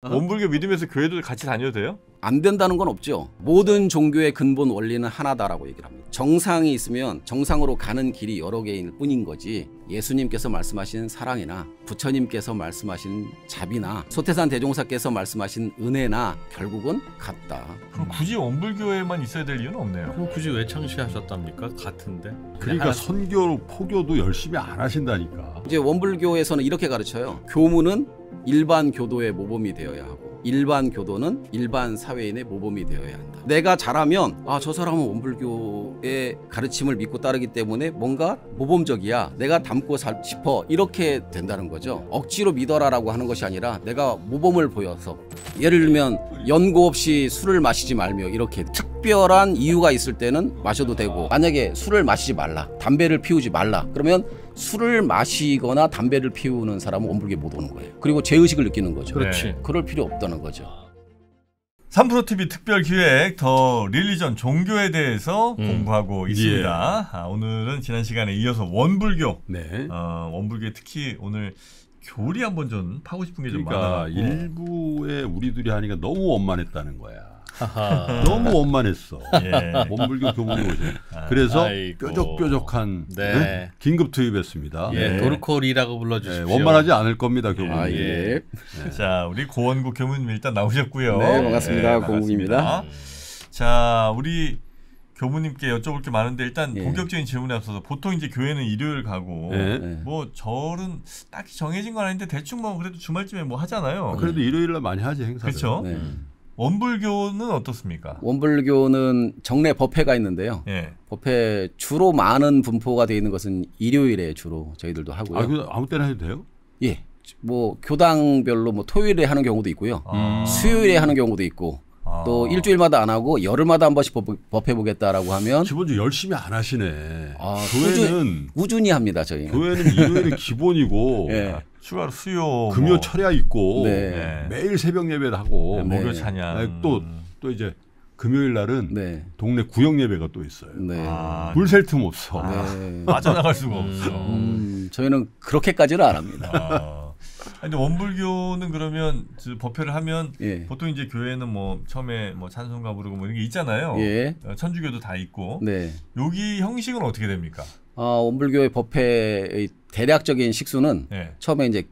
원불교 믿으면서 교회도 같이 다녀도 돼요? 안 된다는 건 없죠. 모든 종교의 근본 원리는 하나다라고 얘기를 합니다. 정상이 있으면 정상으로 가는 길이 여러 개일 뿐인 거지, 예수님께서 말씀하신 사랑이나 부처님께서 말씀하신 자비나 소태산 대종사께서 말씀하신 은혜나 결국은 같다. 그럼 굳이 원불교에만 있어야 될 이유는 없네요. 그럼 굳이 왜 창시하셨답니까? 같은데. 그러니까 선교, 포교도 열심히 안 하신다니까. 이제 원불교에서는 이렇게 가르쳐요. 교문은 일반 교도의 모범이 되어야 하고 일반 교도는 일반 사회인의 모범이 되어야 한다. 내가 잘하면 저 사람은 원불교의 가르침을 믿고 따르기 때문에 뭔가 모범적이야, 내가 닮고 싶어, 이렇게 된다는 거죠. 억지로 믿어라라고 하는 것이 아니라 내가 모범을 보여서, 예를 들면 연고 없이 술을 마시지 말며, 이렇게 특별한 이유가 있을 때는 마셔도 되고, 만약에 술을 마시지 말라, 담배를 피우지 말라, 그러면 술을 마시거나 담배를 피우는 사람은 원불교에 못 오는 거예요. 그리고 죄의식을 느끼는 거죠. 그렇지. 그럴 필요 없다는 거죠. 3프로TV 특별기획 더 릴리전, 종교에 대해서 공부하고 있습니다. 오늘은 지난 시간에 이어서 원불교, 네. 원불교에 특히 오늘 교리 한번 좀 파고 싶은 게 좀 그러니까 많아요. 일부에 우리 둘이 하니까 너무 원만했다는 거야. 너무 원만했어. 예. 원불교 교문이 오죠. 그래서 아이고. 뾰족뾰족한 네. 긴급 투입했습니다. 예, 네. 도르코리라고 불러주십시오. 네, 원만하지 않을 겁니다, 교문. 예. 자, 우리 고원국 교무님 일단 나오셨고요. 네, 반갑습니다. 고원국입니다. 자, 우리 교무님께 여쭤볼 게 많은데 일단 예. 본격적인 질문에 앞서서 보통 이제 교회는 일요일 가고 네. 뭐 절은 딱히 정해진 건 아닌데 대충 뭐 그래도 주말쯤에 뭐 하잖아요. 그래도 일요일날 많이 하지, 행사를. 그렇죠. 네. 원불교는 어떻습니까? 원불교는 정례 법회가 있는데요. 예. 법회 주로 많은 분포가 되어 있는 것은 일요일에 주로 저희들도 하고요. 아무 때나 해도 돼요? 예, 뭐 교당별로 뭐 토요일에 하는 경우도 있고요. 수요일에 하는 경우도 있고, 또 일주일마다 안 하고 열흘마다 한 번씩 법회 보겠다라고 하면 기본적으로 열심히 안 하시네. 교회는 꾸준히 합니다. 저희. 교회는 일요일이 기본이고 예. 추가로 수요, 금요 뭐, 철야 있고 네. 매일 새벽 예배를 하고 네. 목요 찬양. 또 이제 금요일 날은 네. 동네 구역 예배가 또 있어요. 네. 물 셀 틈 없어. 네. 빠져나갈 수가 없어. 저희는 그렇게까지는 안 합니다. 근데 원불교는 그러면 법회를 하면 예. 보통 이제 교회는 뭐 처음에 뭐 찬송가 부르고 뭐 이런 게 있잖아요. 예. 천주교도 다 있고. 네. 여기 형식은 어떻게 됩니까? 원불교의 법회의 대략적인 식수는 예. 처음에 이제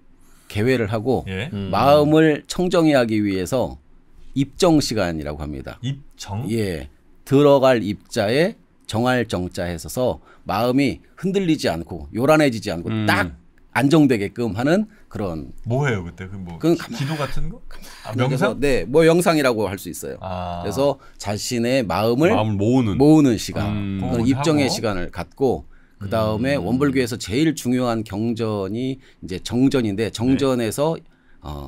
개회를 하고 예. 마음을 청정하기 위해서 입정 시간이라고 합니다. 입정? 예, 들어갈 입자에 정할 정자에 서서 마음이 흔들리지 않고 요란해지지 않고 딱 안정되게끔 하는 그런. 뭐 해요 그때? 뭐 그건 기도 같은 거? 명상? 네, 뭐 명상이라고 할 수 있어요. 그래서 자신의 마음을 모으는 시간, 그런 입정의 하고. 시간을 갖고, 그 다음에 원불교에서 제일 중요한 경전이 이제 정전인데, 정전에서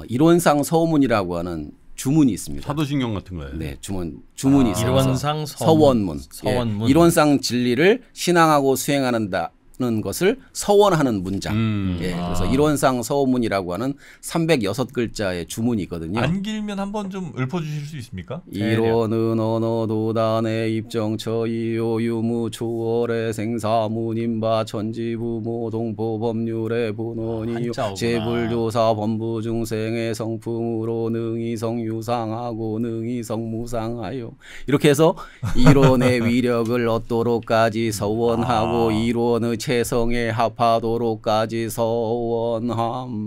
일원상 서문이라고 하는 주문이 있습니다. 사도신경 같은 거예요. 네, 주문이 있어서 일원상 서원문. 서원문. 예, 일원상 진리를 신앙하고 수행하는다. 는 것을 서원하는 문장. 예, 그래서 일원상 서원문이라고 하는 306글자의 주문이 있거든요. 안 길면 한번 좀 읊어주실 수 있습니까? 일원은 언어 도단의 입정처 이요 유무 초월의 생사문인바 천지부모 동포 법률의 본원이요 제불조사 범부 중생의 성품으로 능이성 유상하고 능이성 무상하여, 이렇게 해서 일원의 위력을 얻도록까지 서원하고 일원의 체성에 합하도록까지 서원함.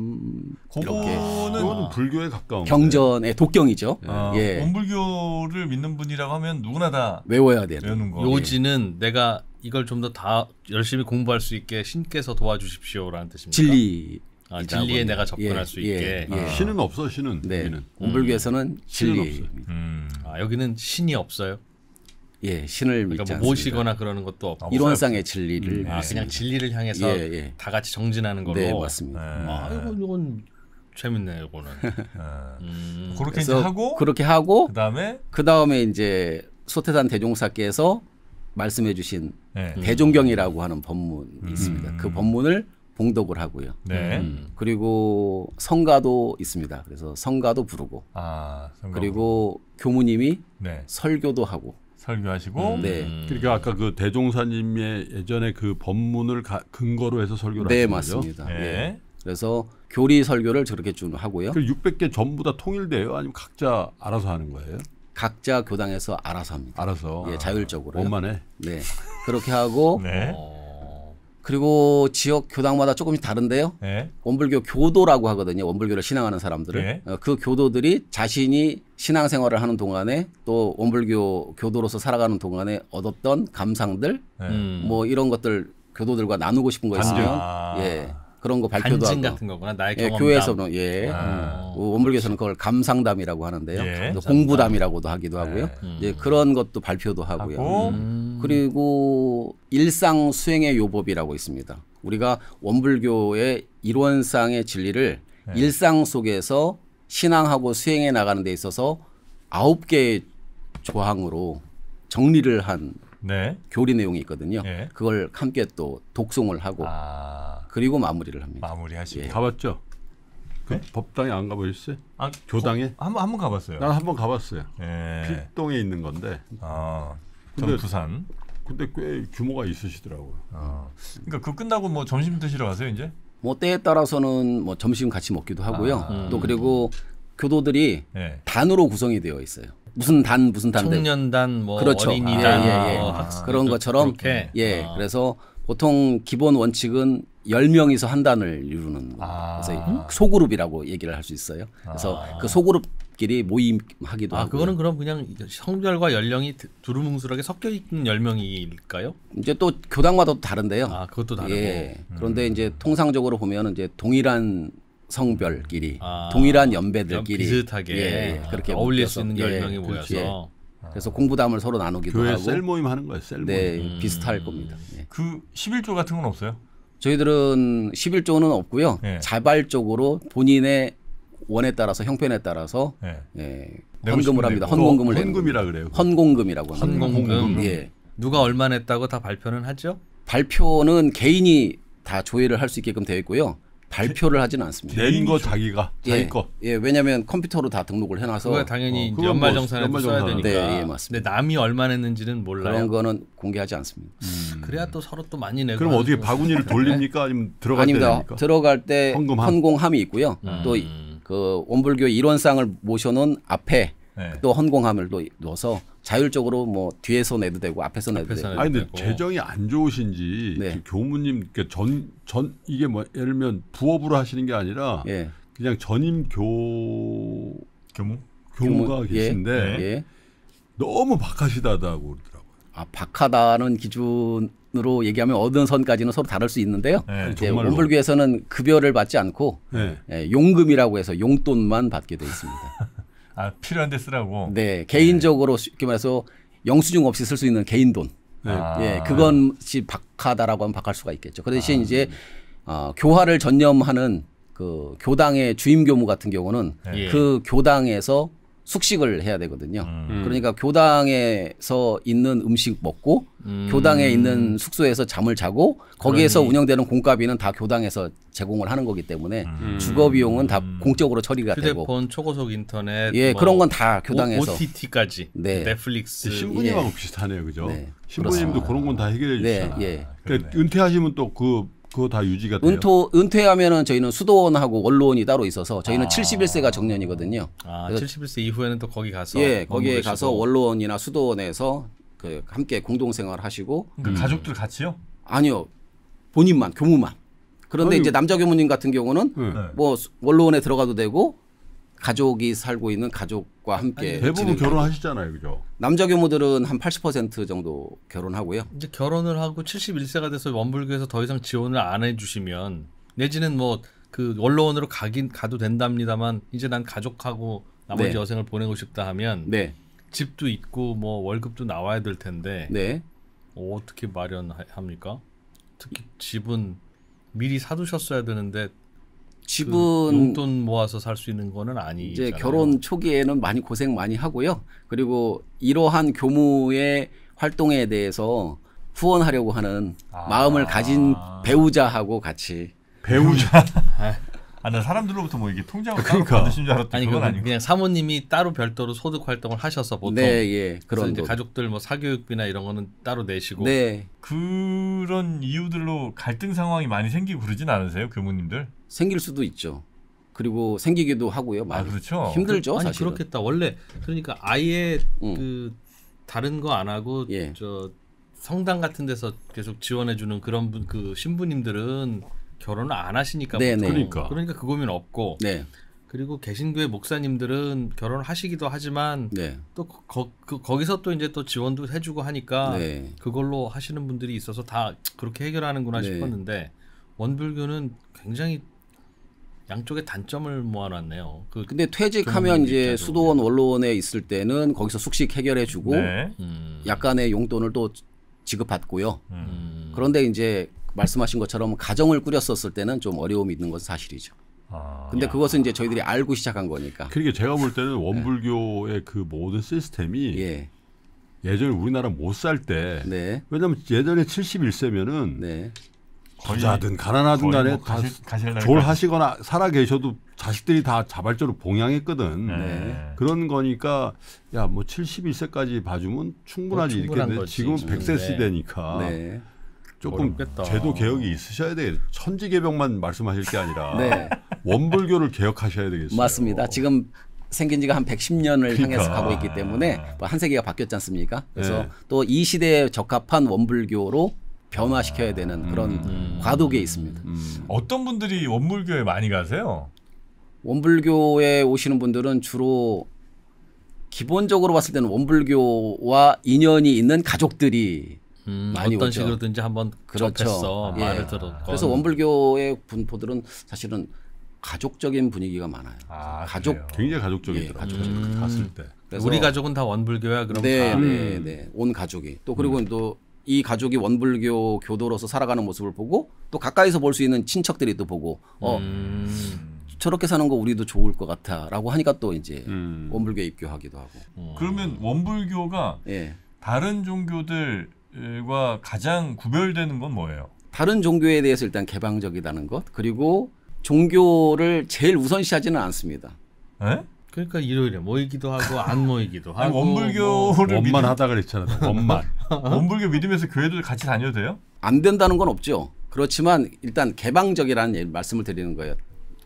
이거는 불교에 가까운 경전의 독경이죠. 예. 원불교를 믿는 분이라고 하면 누구나 다 외워야 되는. 외우는 거. 요지는 내가 이걸 좀 더 다 열심히 공부할 수 있게 신께서 도와주십시오라는 뜻입니다. 진리. 진리에 내가 접근할 수 있게. 신은 없어, 신은. 네. 여기는. 원불교에서는 진리. 여기는 신이 없어요. 예, 신을 믿지 그러니까 않습니다. 뭐 모시거나 그러는 것도 없고. 일원상의 진리를. 그냥 진리를 향해서 다 같이 정진하는 거로. 네, 맞습니다. 이건 재밌네요, 이거는. 그렇게 이제 하고, 그렇게 하고, 그 다음에 이제 소태산 대종사께서 말씀해주신 네. 대종경이라고 하는 법문이 있습니다. 그 법문을 봉독을 하고요. 네. 그리고 성가도 있습니다. 그래서 성가도 부르고, 그리고 교무님이 네. 설교도 하고. 설교하시고. 네. 그러니까 아까 그 대종사님의 예전에 그 법문을 근거로 해서 설교를 하신 거죠? 맞습니다. 네. 예. 그래서 교리 설교를 저렇게 좀 하고요. 그 600개 전부 다 통일돼요? 아니면 각자 알아서 하는 거예요? 각자 교당에서 알아서 합니다. 알아서. 예, 자율적으로. 원만해. 네. 그렇게 하고 네. 그리고 지역 교당마다 조금씩 다른데요. 네. 원불교 교도라고 하거든요. 원불교를 신앙하는 사람들을. 네. 그 교도들이 자신이 신앙생활을 하는 동안에 또 원불교 교도로서 살아가는 동안에 얻었던 감상들 네. 뭐 이런 것들 교도들과 나누고 싶은 거 있으면 아. 예. 그런 거 발표도 간증 하고. 같은 거구나. 나의 예, 경험담. 교회에서는 예. 아. 원불교에서는 그걸 감상담이라고 하는데요. 예. 또 공부담이라고도 하기도 하고요. 네. 예, 그런 것도 발표도 하고요. 하고 그리고 일상 수행의 요법이라고 있습니다. 우리가 원불교의 일원상의 진리를 네. 일상 속에서 신앙하고 수행해 나가는 데 있어서 9개의 조항으로 정리를 한 네. 교리 내용이 있거든요. 예. 그걸 함께 또 독송을 하고 아. 그리고 마무리를 합니다. 마무리하시고. 예. 가봤죠? 그 네? 법당에 안 가보셨어요? 아, 교당에? 한번 가봤어요. 난 한 번 가봤어요. 예. 필동에 있는 건데. 아. 전 근데- 부산. 근데 꽤 규모가 있으시더라고요. 그러니까 그거 끝나고 뭐 점심 드시러 가세요 이제? 뭐 때에 따라서는 뭐 점심 같이 먹기도 하고요. 또 그리고 교도들이 예. 단으로 구성이 되어 있어요. 무슨 단 무슨 단데 청년단, 뭐 그렇죠. 어린이단, 예, 예, 예. 뭐 학생, 그런 것처럼 그렇게. 예. 아. 그래서 보통 기본 원칙은 10명이서 한 단을 이루는 아. 그래서 소그룹이라고 얘기를 할 수 있어요. 그래서 그 소그룹끼리 모임하기도 아, 하고 그거는 그럼 그냥 성별과 연령이 두루뭉술하게 섞여 있는 10명일까요? 이제 또 교당마다 또 다른데요. 아, 그것도 다르고. 예. 그런데 이제 통상적으로 보면 이제 동일한 성별끼리, 아, 동일한 연배들끼리 비슷하게 예, 그렇게 어울릴 수 묶여서, 있는 예, 10명이 모여서 예. 그래서 공부담을 서로 나누기도 교회 하고 셀 모임 하는 거예요. 셀 모임. 네, 비슷할 겁니다. 예. 그 11조 같은 건 없어요? 저희들은 11조는 없고요. 예. 자발적으로 본인의 원에 따라서 형편에 따라서 예. 예, 내고 헌금을 싶은 합니다. 내고. 헌금을 내는 헌금이라 겁니다. 그래요. 헌공금이라고 합니다. 헌공금. 예. 누가 얼마 냈다고 다 발표는 하죠? 발표는 개인이 다 조회를 할 수 있게끔 되어 있고요. 발표를 하지는 않습니다. 낸 거 자기가 자기 예, 거. 예, 왜냐하면 컴퓨터로 다 등록을 해놔서 그거 당연히 그건 연말정산에도 뭐 써야 연말정산. 되니까. 네, 예, 맞습니다. 근데 남이 얼마 냈는지는 몰라요. 그런 거는 공개하지 않습니다. 그래야 또 서로 또 많이 내고. 그럼 어떻게 하는 거. 바구니를 돌립니까? 아니면 들어갈 때 아닙니다. 됩니까? 들어갈 때 헌금함. 헌공함이 있고요. 또 그 원불교 일원상을 모셔놓은 앞에 네. 또 헌공함을 또 넣어서 자율적으로 뭐 뒤에서 내도 되고 앞에서 내도 앞에서 되고. 내도 아니 근데 되고. 재정이 안 좋으신지 네. 그 교무님 그러니까 전 이게 뭐 예를 들면 부업으로 하시는 게 아니라 예. 그냥 전임 교무? 교무가 예. 계신데 예. 너무 박하시다고 그러더라고요. 아, 박하다는 기준으로 얘기하면 어느 선까지는 서로 다를 수 있는데요. 네. 이제 정말로. 원불교에서는 급여를 받지 않고 네. 예, 용금이라고 해서 용돈만 받게 돼 있습니다. 아 필요한 데 쓰라고. 네, 개인적으로 쉽게 말해서 영수증 없이 쓸 수 있는 개인 돈. 네. 아. 예, 그건지 박하다라고 하면 박할 수가 있겠죠. 그 대신 이제 교화를 전념하는 그 교당의 주임 교무 같은 경우는 예. 그 교당에서 숙식을 해야 되거든요. 그러니까 교당에서 있는 음식 먹고 교당에 있는 숙소에서 잠을 자고 거기에서 운영되는 공과비는 다 교당에서 제공을 하는 거기 때문에 주거 비용은 다 공적으로 처리가 되고 휴대폰, 초고속 인터넷, 예, 그런 건 다 교당에서 OTT까지, 네. 넷플릭스. 신부님하고 예. 비슷하네요, 그죠? 네, 신부님도 그런 건 다 해결해 네, 주시잖아요. 예. 그러니까 은퇴하시면 또 그거 다 유지가 돼요. 은퇴하면은 저희는 수도원하고 원로원이 따로 있어서 저희는 71세가 정년이거든요. 아, 그래서 71세 이후에는 또 거기 가서 예, 거기에 머무르시고. 가서 원로원이나 수도원에서 그 함께 공동생활 하시고 그러니까 가족들 같이요? 아니요. 본인만 교무만. 그런데 아니, 이제 남자 교무님 같은 경우는 네. 뭐 원로원에 들어가도 되고 가족이 살고 있는 가족과 함께 대부분 지내고. 결혼하시잖아요, 그죠? 남자 교무들은 한 80% 정도 결혼하고요. 이제 결혼을 하고 71세가 돼서 원불교에서 더 이상 지원을 안 해주시면 내지는 뭐 그 원로원으로 가도 된답니다만 이제 난 가족하고 나머지 네. 여생을 보내고 싶다 하면 네. 집도 있고 뭐 월급도 나와야 될 텐데 네. 어떻게 마련합니까? 특히 집은 미리 사두셨어야 되는데 집은 그 용돈 모아서 살 수 있는 거는 아니잖아요. 이제 결혼 초기에는 많이 고생 많이 하고요. 그리고 이러한 교무의 활동에 대해서 후원하려고 하는 마음을 가진 배우자하고 같이 배우자. 아, 나 사람들로부터 뭐 이게 통장을 따로 그러니까. 받으신 줄 알았더니 아니 그건 그건 아니고. 그냥 사모님이 따로 별도로 소득 활동을 하셔서 보통 네, 예. 그래서 그런 이제 돈. 가족들 뭐 사교육비나 이런 거는 따로 내시고 네. 그런 이유들로 갈등 상황이 많이 생기고 그러진 않으세요, 교무님들? 생길 수도 있죠. 그리고 생기기도 하고요. 많이. 그렇죠. 힘들죠, 아니 사실은. 그렇겠다. 원래 그러니까 아예 그 다른 거 안 하고 예. 저 성당 같은 데서 계속 지원해주는 그런 분, 그 신부님들은 결혼을 안 하시니까 네네. 보통. 그러니까 그 고민 없고. 네. 그리고 개신교회 목사님들은 결혼하시기도 하지만 네. 또 거기서 또 이제 또 지원도 해주고 하니까 네. 그걸로 하시는 분들이 있어서 다 그렇게 해결하는구나 네. 싶었는데 원불교는 굉장히 양쪽의 단점을 모아놨네요. 근데 퇴직하면 교무님 이제 입장으로. 수도원 원로원에 있을 때는 거기서 숙식 해결해주고 네. 약간의 용돈을 또 지급받고요. 그런데 이제 말씀하신 것처럼 가정을 꾸렸었을 때는 좀 어려움이 있는 것은 사실이죠. 근데 그것은 이제 저희들이 알고 시작한 거니까. 그러니까 제가 볼 때는 원불교의 그 모든 시스템이 예. 예전에 우리나라 못 살 때 네. 왜냐면 예전에 71세면은 네. 부자든 가난하든 거의 간에 뭐 다 가실 날까지. 졸하시거나 살아 계셔도 자식들이 다 자발적으로 봉양했거든. 네. 그런 거니까 야 뭐 71세까지 봐주면 충분하지 뭐 충분한 이렇게 거지. 지금은 100세 네. 시대니까 네. 조금 어렵겠다. 제도 개혁이 있으셔야 돼. 천지개벽만 말씀하실 게 아니라 네. 원불교를 개혁하셔야 되겠어요. 맞습니다. 지금 생긴 지가 한 110년을 그러니까. 향해서 가고 있기 때문에 한 세기가 바뀌었지 않습니까? 그래서 네. 또 이 시대에 적합한 원불교로 변화시켜야 되는 그런 과도기에 있습니다. 어떤 분들이 원불교에 많이 가세요? 원불교에 오시는 분들은 주로 기본적으로 봤을 때는 원불교와 인연이 있는 가족들이 많이 어떤 오죠. 식으로든지 한번 그렇죠. 접했어 예. 말을 들었건. 그래서 원불교의 분포들은 사실은 가족적인 분위기가 많아요. 가족 그래요? 굉장히 가족적이더라고요. 예, 가족적이죠. 갔을 때. 그래서 우리 가족은 다 원불교야 그럼 네, 다. 네, 네. 온 가족이 또 그리고 또 이 가족이 원불교 교도로서 살아가는 모습을 보고 또 가까이서 볼 수 있는 친척들이 또 보고 저렇게 사는 거 우리도 좋을 것 같아라고 하니까 또 이제 원불교에 입교하기도 하고. 그러면 원불교가 예. 다른 종교들과 가장 구별되는 건 뭐예요? 다른 종교에 대해서 일단 개방적이다는 것 그리고 종교를 제일 우선시하지는 않습니다. 예? 그러니까 일요일에 모이기도 하고 안 모이기도 하고. 아니, 원불교를 원만 하다 그랬잖아. 원만. 원불교 믿으면서 교회도 같이 다녀도 돼요? 안 된다는 건 없죠. 그렇지만 일단 개방적이라는 말씀을 드리는 거예요.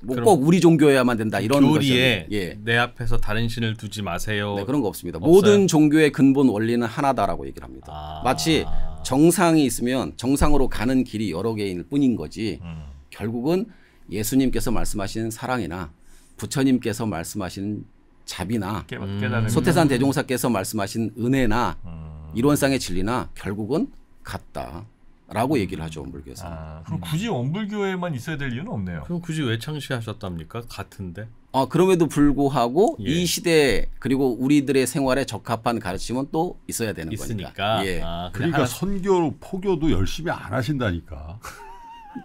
뭐 그럼 꼭 우리 종교여야만 된다 이런 교리에 것이 예. 내 앞에서 다른 신을 두지 마세요. 네, 그런 거 없습니다. 없어요? 모든 종교의 근본 원리는 하나다라고 얘기를 합니다. 마치 정상이 있으면 정상으로 가는 길이 여러 개일 뿐인 거지. 결국은 예수님께서 말씀하신 사랑이나 부처님께서 말씀하신 자비나 깨달음. 소태산 대종사께서 말씀하신 은혜나 이론상의 진리나 결국은 같다라고 얘기를 하죠. 원불교에서. 그럼 굳이 원불교에만 있어야 될 이유는 없네요. 그럼 굳이 왜 창시하셨답니까? 같은데. 그럼에도 불구하고 예. 이 시대 그리고 우리들의 생활에 적합한 가르침은 또 있어야 되는 있으니까. 거니까. 예. 그냥 그러니까 하나- 선교 포교도 열심히 안 하신다니까.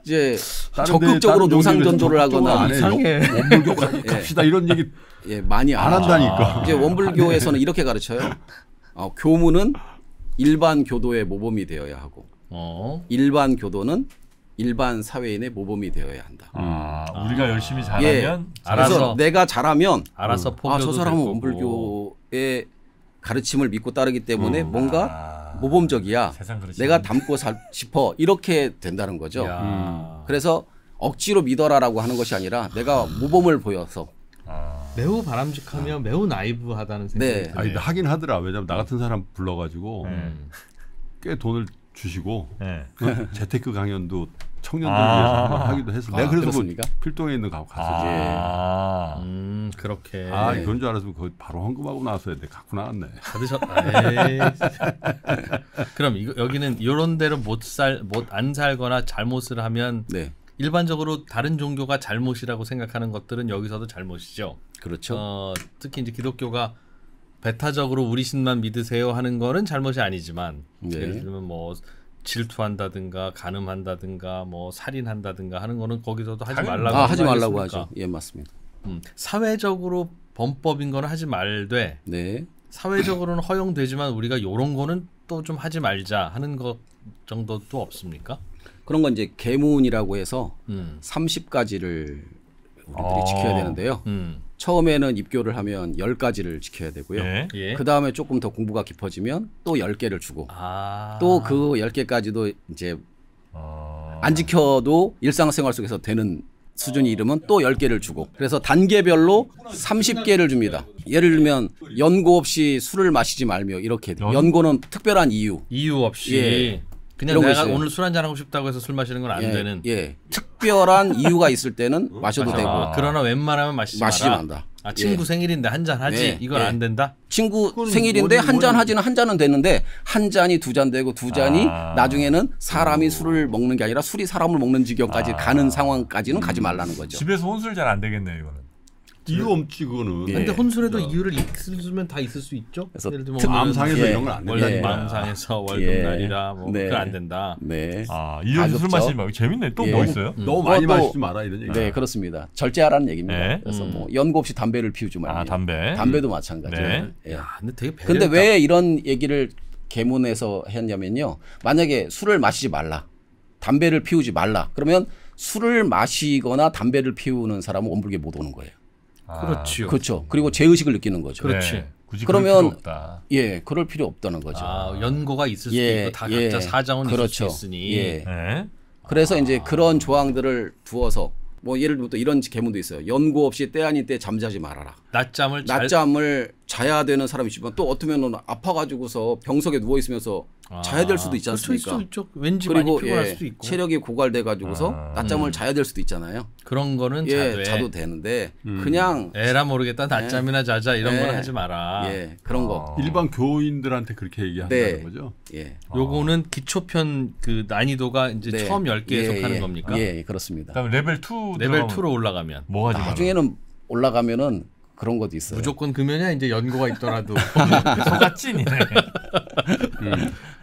이제 다른 적극적으로 다른 노상 종교에서 전도를 적극적으로 하거나 안 해요. 이상해. 원불교 갑시다 이런 얘기 예, 많이 안 하죠. 한다니까. 이제 원불교에서는 이렇게 가르쳐요. 교무는 일반 교도의 모범이 되어야 하고 일반 교도는 일반 사회인의 모범이 되어야 한다. 우리가 열심히 예. 잘하면 알아서. 그래서 내가 잘하면 알아서 포교도 저 사람은 될 거고. 원불교의 가르침을 믿고 따르기 때문에 뭔가 모범적이야. 세상 그렇지. 내가 닮고 싶어. 이렇게 된다는 거죠. 야. 그래서 억지로 믿어라라고 하는 것이 아니라 내가 모범을 보여서 매우 바람직하며 매우 나이브하다는 생각이 네. 드네요. 아니 하긴 하더라. 왜냐면 나 같은 사람 불러가지고 꽤 돈을 주시고 네. 재테크 강연도 청년들을 위해서 한번 하기도 했어. 내가 그래서 그 그렇습니까? 필동에 있는 거 갔었지. 그렇게. 그런 줄 알았으면 거기 바로 헌금하고 나왔어야 돼. 갖고 나왔네. 그럼 여기는 이런 대로 못 안 살거나 잘못을 하면 네. 일반적으로 다른 종교가 잘못이라고 생각하는 것들은 여기서도 잘못이죠. 그렇죠. 특히 이제 기독교가 배타적으로 우리 신만 믿으세요 하는 거는 잘못이 아니지만 네. 예를 들면 뭐 질투한다든가 간음한다든가 뭐 살인한다든가 하는 거는 거기서도 하지 말라고 하지 하는 거 말라고 아니겠습니까? 하죠. 예, 맞습니다. 사회적으로 범법인 거는 하지 말되 네. 사회적으로는 허용되지만 우리가 이런 거는 또 좀 하지 말자 하는 것 정도도 없습니까? 그런 건 이제 계문이라고 해서 음. 30가지를 우리들이 지켜야 되는데요. 처음에는 입교를 하면 10가지를 지켜야 되고요. 예. 예. 그 다음에 조금 더 공부가 깊어지면 또 10개를 주고 아. 또 그 10개까지도 이제 안 지켜도 일상생활 속에서 되는 수준이 이르면 또 10개를 주고 그래서 단계별로 30개를 줍니다. 예를 들면 연고 없이 술을 마시지 말며 이렇게 연고는 특별한 이유 없이 예. 그냥 이런 거 내가 있어요. 오늘 술 한잔 하고 싶다고 해서 술 마시는 건 안 되는. 특별한 이유가 있을 때는 마셔도 되고 그러나 웬만하면 마시지 마시지 마라. 말라. 아, 친구 생일인데 한 잔 하지. 네. 이건 예. 안 된다. 친구 생일인데 한 잔 하지는 한 잔은 되는데 한 잔이 두 잔 되고 두 잔이 나중에는 사람이 술을 먹는 게 아니라 술이 사람을 먹는 지경까지 가는 상황까지는 가지 말라는 거죠. 집에서 혼술 잘 안 되겠네요, 이거는. 이유 없지 그거는. 예. 근데 혼술에도 이유를 있으면 다 있을 수 있죠. 그래서 예를 들면 마음 오늘은 상해서 예. 이런 건 안 원래 된다. 마음상에서 월급날이라 뭐 네. 그건 안 된다. 네. 이유 없이 술 가급적. 마시지 말고 재밌네. 또 예. 뭐 있어요? 너무 많이 또- 마시지 마라 이런 얘기. 네, 그렇습니다. 절제하라는 얘기입니다. 네. 그래서 뭐 연고 없이 담배를 피우지 말고. 담배. 담배도 마찬가지예요. 네. 예. 야, 근데 되게 배려. 근데 왜 이런 얘기를 계문에서 했냐면요. 만약에 술을 마시지 말라. 담배를 피우지 말라. 그러면 술을 마시거나 담배를 피우는 사람은 원불교에 못 오는 거예요. 그렇지요. 그렇죠. 그리고 죄의식을 느끼는 거죠. 그렇지. 네. 굳이 그러면- 그럴 필요 없다. 예, 그럴 필요 없다는 거죠. 연고가 있을 수도 예, 있고 다 예. 각자 사정은 그렇죠. 있을 수 있으니. 예. 네. 그래서 이제 그런 조항들을 두어서 뭐 예를 들면 또 이런 계문도 있어요. 연고 없이 때 아닌 때 잠자지 말아라. 낮잠을 잘 낮잠을 자야 되는 사람이 있지만 또 어쩌면 아파가지고서 병석에 누워 있으면서 자야 될 수도 있지 않습니까? 그렇죠, 있죠. 왠지 많이 그리고 피곤할 수도 있고. 체력이 고갈돼가지고서 낮잠을 자야 될 수도 있잖아요. 그런 거는 예, 자도 되는데 그냥 에라 모르겠다 낮잠이나 자자 이런 예. 건 하지 마라. 예, 그런 거. 일반 교인들한테 그렇게 얘기한다는 네. 거죠. 예. 요거는 기초편 그 난이도가 이제 네. 처음 10개에 속하는 예, 겁니까? 예, 그렇습니다. 그다음에 레벨 2 레벨 2로 올라가면 뭐 하지 마라. 나중에는 올라가면은 그런 것도 있어요. 무조건 금연이야 이제 연고가 있더라도 소가 찐이네.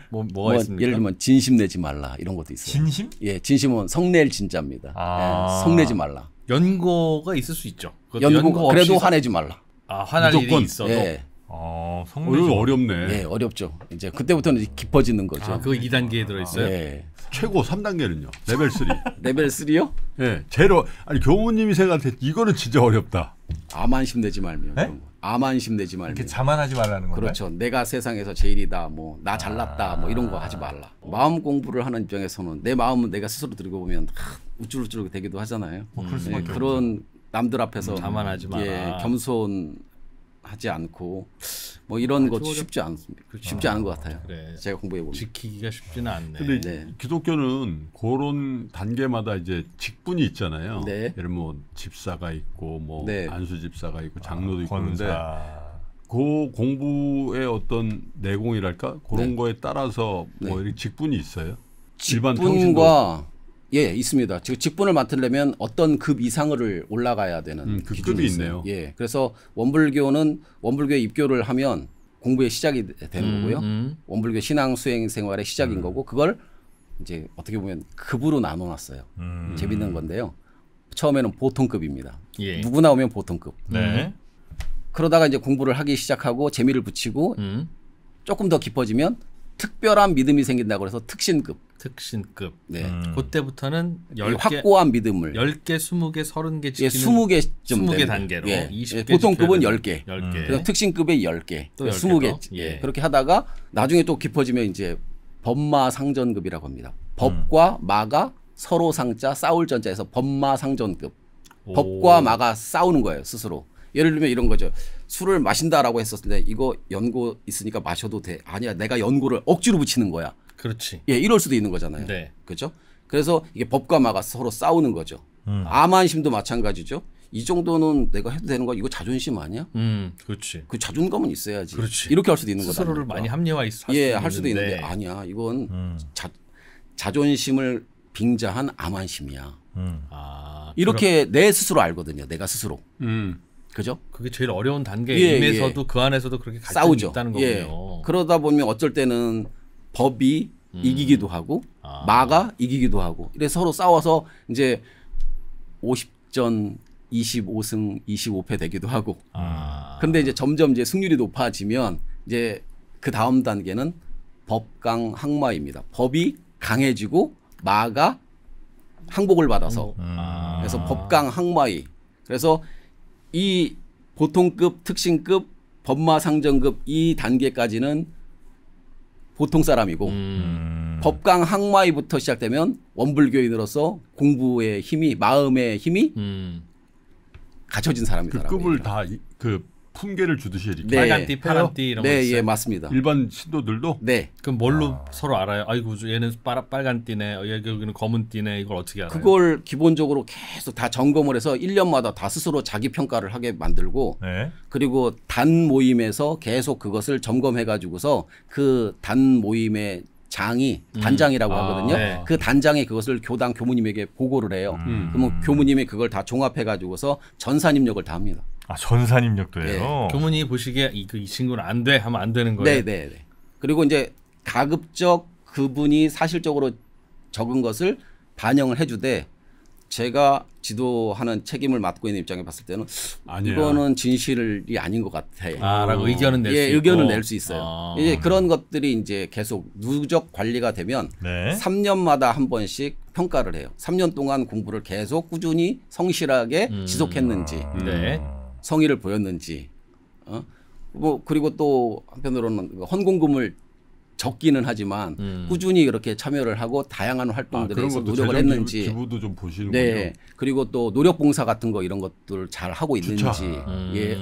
뭐가 뭐 있습니까? 예를 들면 진심 내지 말라 이런 것도 있어요. 진심? 예, 진심은 성낼 진짜입니다. 예, 성내지 말라. 연고가 있을 수 있죠. 그것도 연고 연고 그래도 없이 화내지 말라. 화날 무조건. 일이 있어도 예, 성내지 어렵네. 예, 어렵죠. 이제 그때부터는 이제 깊어지는 거죠. 그거 2단계에 들어 있어요. 예. 최고 3단계는요. 레벨 3. 레벨 3요? 예. 아니 교무님이 생각할 때 이거는 진짜 어렵다. 암안심 내지 말며. 네? 그런 거. 암안심 내지 말며. 이렇게 자만하지 말라는 건가요? 그렇죠. 내가 세상에서 제일이다. 뭐 나 잘났다. 뭐 이런 거 하지 말라. 마음 공부를 하는 입장에서는 내 마음은 내가 스스로 들고 보면 우쭐우쭐 되기도 하잖아요. 그럴 수밖에 없죠. 그런 남들 앞에서 자만하지 마라. 예, 겸손하지 않고 뭐 이런 것 쉽지 않습니다. 쉽지 않은 것 같아요. 그래. 제가 공부해 보면. 지키기가 쉽지는 않네. 근데 네. 기독교는 그런 단계마다 이제 직분이 있잖아요. 네. 예를 들면 뭐 집사가 있고 뭐 네. 안수 집사가 있고 장로도 있고 그런데 권사. 그 공부의 어떤 내공이랄까 그런 네. 거에 따라서 뭐 네. 이렇게 직분이 있어요. 일반 평신도 직분과 예 있습니다. 지금 직분을 맡으려면 어떤 급 이상을 올라가야 되는 그 기준이 급이 있어요. 있네요. 예, 그래서 원불교에 입교를 하면 공부의 시작이 되는 거고요. 원불교 신앙 수행 생활의 시작인 거고 그걸 이제 어떻게 보면 급으로 나눠놨어요. 재밌는 건데요. 처음에는 보통급입니다. 예. 누구나 오면 보통급. 네. 그러다가 이제 공부를 하기 시작하고 재미를 붙이고 음. 조금 더 깊어지면 특별한 믿음이 생긴다고 해서 특신급. 특신급. 네. 그때부터는 이 10개, 확고한 믿음을 10개, 20개, 30개 예, 지키는 20개쯤 20개 단계로 예. 20개 예, 보통급은 지켜야 10개. 10개. 그래서 특신급에 10개. 또 20개. 10개 더? 예. 그렇게 하다가 나중에 또 깊어지면 이제 법마상전급이라고 합니다. 법과 마가 서로 상자 싸울 전자에서 법마상전급. 법과 마가 싸우는 거예요, 스스로. 예를 들면 이런 거죠. 술을 마신다라고 했었을 때 이거 연고 있으니까 마셔도 돼. 아니야. 내가 연고를 억지로 붙이는 거야. 그렇지. 예, 이럴 수도 있는 거잖아요. 네. 그렇죠? 그래서 이게 법과 마가 서로 싸우는 거죠. 암안심도 마찬가지죠. 이 정도는 내가 해도 되는 거 이거 자존심 아니야? 그렇지. 그 자존감은 있어야지. 그렇지. 이렇게 할 수도 있는 거다. 스스로를 많이 합리화할 수 예, 할 수도 있는데 아니야. 이건 자존심을 빙자한 암안심이야. 아, 이렇게 내 스스로 알거든요. 내가 스스로. 그죠? 그게 제일 어려운 예, 단계임에서도 그 안에서도 그렇게 갈등이 싸우죠. 있다는 예. 거군요. 그러다 보면 어쩔 때는 법이 이기기도 하고 마가 이기기도 하고 이래서 서로 싸워서 이제 50전 25승 25패 되기도 하고. 근데 이제 점점 이제 승률이 높아지면 이제 그 다음 단계는 법강 항마입니다. 법이 강해지고 마가 항복을 받아서 그래서 법강 항마이. 그래서 이 보통급, 특신급, 법마 상정급 이 단계까지는 보통 사람이고 법강 항마위부터 시작되면 원불교인으로서 공부의 힘이 마음의 힘이 갖춰진 그 사람이다라고. 급을 다 그 품계를 주듯이 이렇게. 네. 빨간띠, 파란띠 이런 거 네, 있어요. 예, 맞습니다. 일반 신도들도 네. 그럼 뭘로 서로 알아요? 아이고 얘는 빨간띠네, 여기는 검은띠네. 이걸 어떻게 알아요? 그걸 기본적으로 계속 다 점검을 해서 1년마다 다 스스로 자기 평가를 하게 만들고 네. 그리고 단 모임에서 계속 그것을 점검해 가지고서 그 단 모임의 장이 단장이라고 하거든요. 네. 그 단장이 그것을 교당 교무님에게 보고를 해요. 그러면 교무님이 그걸 다 종합해 가지고서 전산 입력을 다 합니다. 아, 전산 입력도 네. 해요. 교문이 보시기에 이 친구는 안 돼 하면 안 되는 거예요. 네, 네, 네. 그리고 이제 가급적 그분이 사실적으로 적은 것을 반영을 해주되 제가 지도하는 책임을 맡고 있는 입장에 봤을 때는 아니야. 이거는 진실이 아닌 것 같아요. 라고 의견은 낼 수 예, 있고. 의견을 낼 수 있어요. 아. 이제 그런 것들이 이제 계속 누적 관리가 되면 네. 3년마다 한 번씩 평가를 해요. 3년 동안 공부를 계속 꾸준히 성실하게 지속했는지, 네. 성의를 보였는지, 뭐 그리고 또 한편으로는 헌공금을 적기는 하지만 꾸준히 이렇게 참여를 하고 다양한 활동들에서 노력을 했는지, 기부도 좀 보시는군요. 네, 그리고 또 노력 봉사 같은 거 이런 것들 잘 하고 있는지, 예,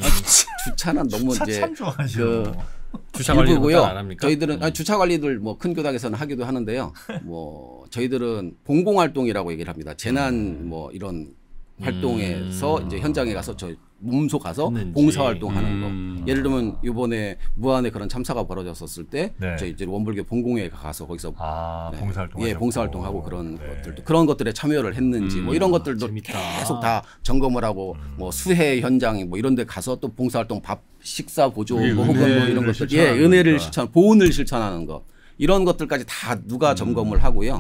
주차는 너무 차 이제 참 좋아하시죠. 그 주차 관리를 일부고요. 안 합니까? 저희들은 주차 관리들 뭐 큰 교당에서는 하기도 하는데요. 뭐 저희들은 공공 활동이라고 얘기를 합니다. 재난 뭐 이런 활동에서 이제 현장에 가서 저 몸소 가서 했는지. 봉사 활동하는 거. 예를 들면 이번에 무안에 그런 참사가 벌어졌었을 때 네. 저희 이제 원불교 본공회에 가서 거기서 아, 네. 봉사활동. 예, 하셨고. 봉사활동하고 그런 네. 것들도 그런 것들에 참여를 했는지 뭐 이런 것들도 재밌다. 계속 다 점검을 하고 뭐 수해 현장 뭐 이런 데 가서 또 봉사활동 밥 식사 보조 그게 뭐 혹은 뭐 은혜를 이런 것들 실천하는 은혜를 거니까. 실천 보훈을 실천하는 것 이런 것들까지 다 누가 점검을 하고요.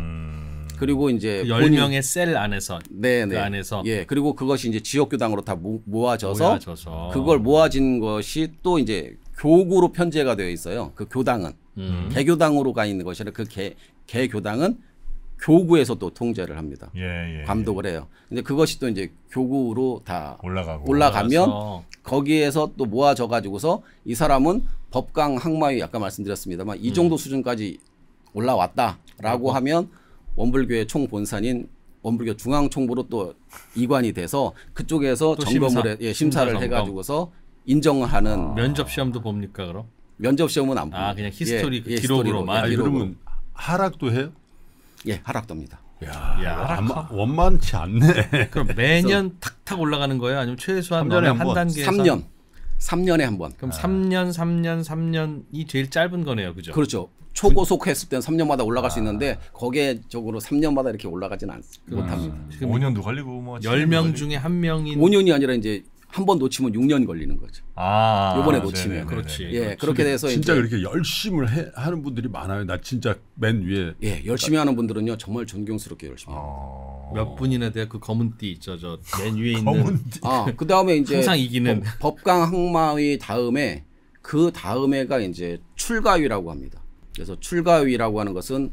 그리고 이제 그 10명의 셀 안에서 네네. 그 안에서 예, 그리고 그것이 이제 지역 교당으로 다 모아져서 모여져서. 그걸 모아진 것이 또 이제 교구로 편제가 되어 있어요. 그 교당은 개교당으로 가 있는 것이 아니라 그 개교당은 교구에서 또 통제를 합니다. 예, 예. 감독을 해요. 근데 그것이 또 이제 교구로 다 올라가고. 올라가면 올라가서. 거기에서 또 모아져 가지고서 이 사람은 법강 항마위 아까 말씀드렸습니다만 이 정도 수준까지 올라왔다라고 하면 원불교의 총본산인 원불교 중앙총부로 또 이관이 돼서 그쪽에서 또 점검을 심사. 심사를 심사 해가지고서 인정하는 면접 시험도 봅니까 그럼? 면접 시험은 안 봅니다. 그냥 히스토리 그 히스토리로, 기록으로만. 아니, 기록으로. 그러면 하락도 해요? 예, 하락됩니다. 야, 원만치 않네. 그럼 매년 탁탁 올라가는 거예요? 아니면 최소한 3년에 한 한 번. 단계에서 3년에 한 번. 그럼 3년이 제일 짧은 거네요, 그죠? 그렇죠. 초고속 했을 때는 3년마다 올라갈 수 있는데 거기에 적으로 3년마다 이렇게 올라가지는 못합니다. 5년도 걸리고 뭐 10명 중에 한 명인 5년이 아니라 이제 한 번 놓치면 6년 걸리는 거죠. 네네네. 요번에 놓치면. 그렇지. 예, 그렇게 돼서 진짜 이제 그렇게 열심히 하는 분들이 많아요. 나 진짜 맨 위에 예, 열심히 하는 분들은요 정말 존경스럽게 열심히 해요. 몇 분이나 돼요? 그 검은 띠 있죠, 저 맨 위에 있는 검은 그 다음에 이제 항상 이기는. 법강 항마위 다음에 그 다음에가 이제 출가위라고 합니다. 그래서 출가위라고 하는 것은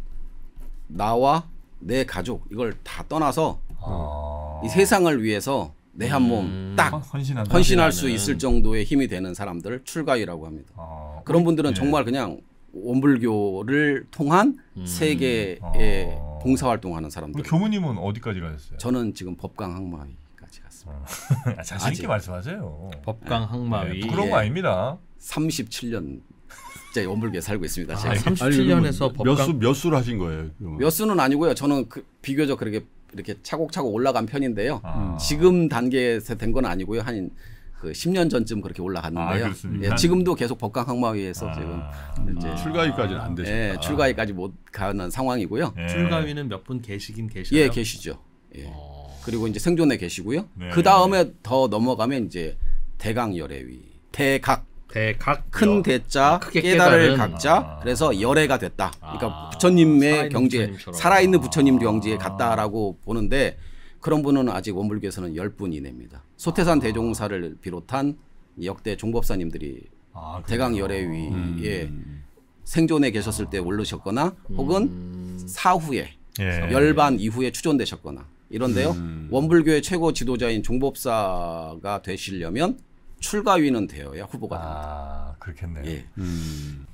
나와 내 가족 이걸 다 떠나서 이 세상을 위해서 내 한 몸 딱 헌신한다. 헌신할 수 있을 정도의 힘이 되는 사람들을 출가위라고 합니다. 그런 분들은 정말 그냥 원불교를 통한 세계에 봉사활동하는 우리 사람들. 교무님은 어디까지 가셨어요? 저는 지금 법강 항마위까지 갔습니다. 자신 있게 말씀하세요. 법강 항마위. 그런 거 아닙니다. 37년 제 원불교에 살고 있습니다. 제가. 37년에서 법강 몇 수를 하신 거예요? 그러면? 몇 수는 아니고요. 저는 비교적 그렇게 이렇게 차곡차곡 올라간 편인데요. 아. 지금 단계에서 된 건 아니고요. 한 그 10년 전쯤 그렇게 올라갔는데요. 그렇습니까? 예, 지금도 계속 법강 항마위에서 지금 이제 출가위까지는 안 되셨다. 예, 출가위까지 못 가는 상황이고요. 예. 출가위는 몇 분 계시긴 계셔요. 예, 계시죠. 예. 그리고 이제 생존에 계시고요. 네. 그 다음에 더 넘어가면 이제 대강열애위, 대각 대각 큰 대자 크게 깨달을 깨달은. 각자 그래서 열애가 됐다. 그러니까 부처님의 살아있는 경지에 부처님처럼. 살아있는 부처님 경지에 갔다라고 보는데 그런 분은 아직 원불교에서는 10분 이내입니다. 소태산 대종사를 비롯한 역대 종법사님들이 대강 열애위에 생존에 계셨을 때 오르셨거나 혹은 사후에 열반 이후에 추존되셨거나 이런데요. 원불교의 최고 지도자인 종법사가 되시려면 출가위는 되어야 후보가 됩니다. 아, 그렇겠네요. 예.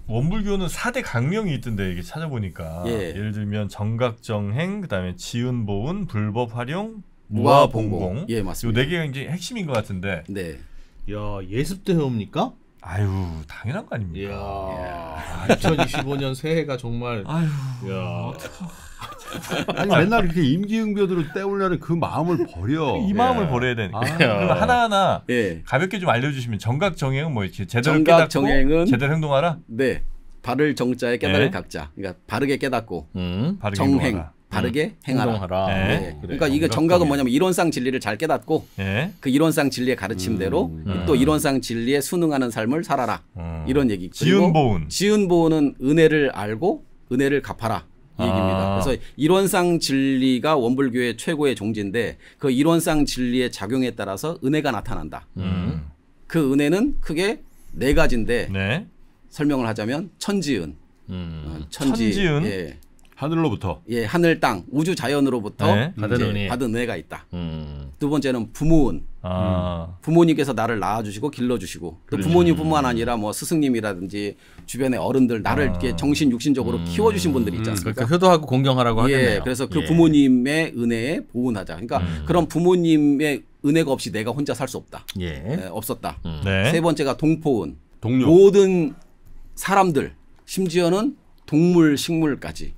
원불교는 4대 강령이 있던데 이게 찾아보니까 예. 예를 들면 정각정행, 그다음에 지은보은, 불법활용, 무아봉공. 무아봉공. 예, 요 맞습니다. 4개가 이제 핵심인 것 같은데. 네. 야, 예습 때 해옵니까? 아유, 당연한 거 아닙니까? 이야. 2025년 새해가 정말 아유, 야. 아니 맨날 이렇게 임기응변으로 때우려는 그 마음을 버려. 이 마음을 버려야 되니까. 아. 그럼 하나하나 예. 가볍게 좀 알려주시면 정각정행은 뭐 이렇게 제대로 정각 깨닫고 정행은 제대로 행동하라. 네. 바를 정자에 깨달을 네. 각자. 그러니까 바르게 깨닫고 바르게 정행, 행동하라. 바르게 행하라. 행동하라. 네. 네. 그래. 그러니까 이게 정각은 뭐냐면 이론상 진리를 잘 깨닫고 예. 그 이론상 진리의 가르침대로 또 이론상 진리에 순응하는 삶을 살아라. 이런 얘기. 그리고 지은보은. 지은보은은 은혜를 알고 은혜를 갚아라. 이 얘기입니다. 아. 그래서 이론상 진리가 원불교의 최고의 종지인데 그 이론상 진리의 작용에 따라서 은혜가 나타난다. 그 은혜는 크게 4가지인데 네. 설명을 하자면 천지은. 천지은? 예. 하늘로부터. 예, 하늘 땅 우주 자연으로부터 네. 받은 이제 은혜. 받은 은혜가 있다. 음. 두 번째는 부모은. 아. 부모님께서 나를 낳아주시고 길러주시고 또 부모님뿐만 아니라 뭐 스승님이라든지 주변의 어른들 나를 이렇게 정신 육신적으로 키워주신 분들이 있지 않습니까? 그러니까 효도하고 공경하라고 하겠네요. 예, 그래서 그 예. 부모님의 은혜에 보은하자. 그러니까 그런 부모님의 은혜가 없이 내가 혼자 살 수 없다. 예. 예, 없었다. 네. 세 번째가 동포은. 동료. 모든 사람들 심지어는 동물, 식물까지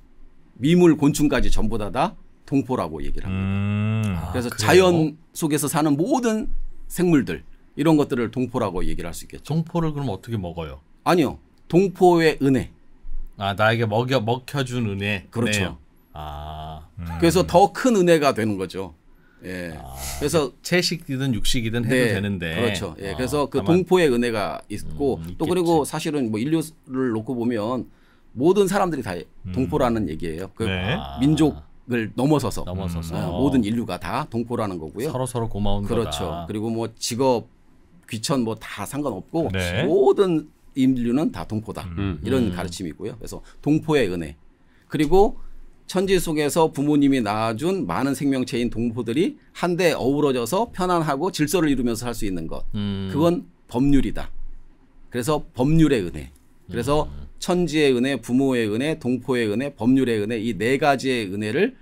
미물, 곤충까지 전부 다 동포라고 얘기를 합니다. 그래서 그래요? 자연 속에서 사는 모든 생물들 이런 것들을 동포라고 얘기를 할 수 있겠죠. 정포를 그럼 어떻게 먹어요? 아니요. 동포의 은혜. 아, 나에게 먹혀준 은혜. 그렇죠. 은혜요. 아. 그래서 더 큰 은혜가 되는 거죠. 예. 그래서 채식이든 육식이든 해도 네, 되는데. 그렇죠. 예. 그래서 그 다만 동포의 은혜가 있고 또 있겠지. 그리고 사실은 뭐 인류를 놓고 보면 모든 사람들이 다 동포라는 얘기예요. 그 네. 민족을 넘어서서 모든 인류가 다 동포라는 거고요. 서로 고마운 그렇죠. 거다. 그리고 뭐 직업, 귀천 뭐 다 상관없고 네. 모든 인류는 다 동포다. 이런 가르침이고요. 그래서 동포의 은혜. 그리고 천지 속에서 부모님이 낳아준 많은 생명체인 동포들이 한데 어우러져서 편안하고 질서를 이루면서 살 수 있는 것. 그건 법률이다. 그래서 법률의 은혜. 그래서 천지의 은혜, 부모의 은혜, 동포의 은혜, 법률의 은혜 이 4가지의 은혜를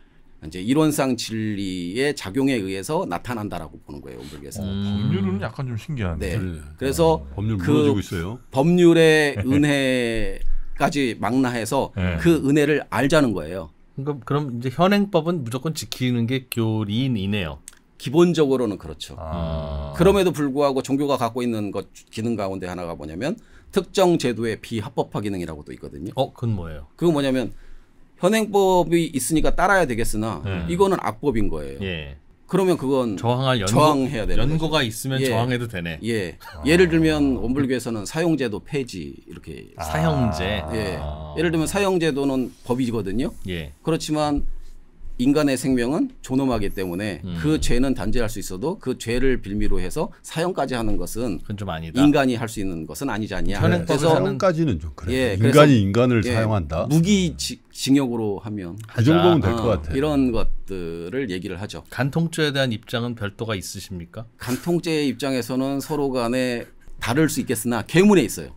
이제 이론상 진리의 작용에 의해서 나타난다라고 보는 거예요. 원불교에서. 법률은 약간 좀 신기한데. 네. 그래서 법률 그 무너지고 있어요. 법률의 은혜까지 망라해서 네. 그 은혜를 알자는 거예요. 그러니까 그럼 이제 현행법은 무조건 지키는 게 교리이네요. 기본적으로는 그렇죠. 아. 그럼에도 불구하고 종교가 갖고 있는 것 기능 가운데 하나가 뭐냐면 특정 제도의 비합법화 기능이라고도 있거든요. 그건 뭐예요? 그거 뭐냐면 현행법이 있으니까 따라야 되겠으나 이거는 악법인 거예요. 예. 그러면 그건 연고가 저항해야 되는 거죠. 있으면 예. 저항해도 되네. 예. 예를 들면 원불교에서는 사형제도 폐지 이렇게 사형제. 예. 예를 들면 사형제도는 법이거든요. 예. 그렇지만 인간의 생명은 존엄하기 때문에 그 죄는 단죄할 수 있어도 그 죄를 빌미로 해서 사형까지 하는 것은 그건 좀 아니다. 인간이 할 수 있는 것은 아니지 않냐. 현행법을 그래서 사형까지는 좀 그래. 예, 인간이 그래서- 인간을 예, 사용한다. 무기징역으로 하면 이 정도면 될 것 같아. 이런 것들을 얘기를 하죠. 간통죄에 대한 입장은 별도가 있으십니까? 간통죄의 입장에서는 서로 간에 다를 수 있겠으나 계문에 있어요.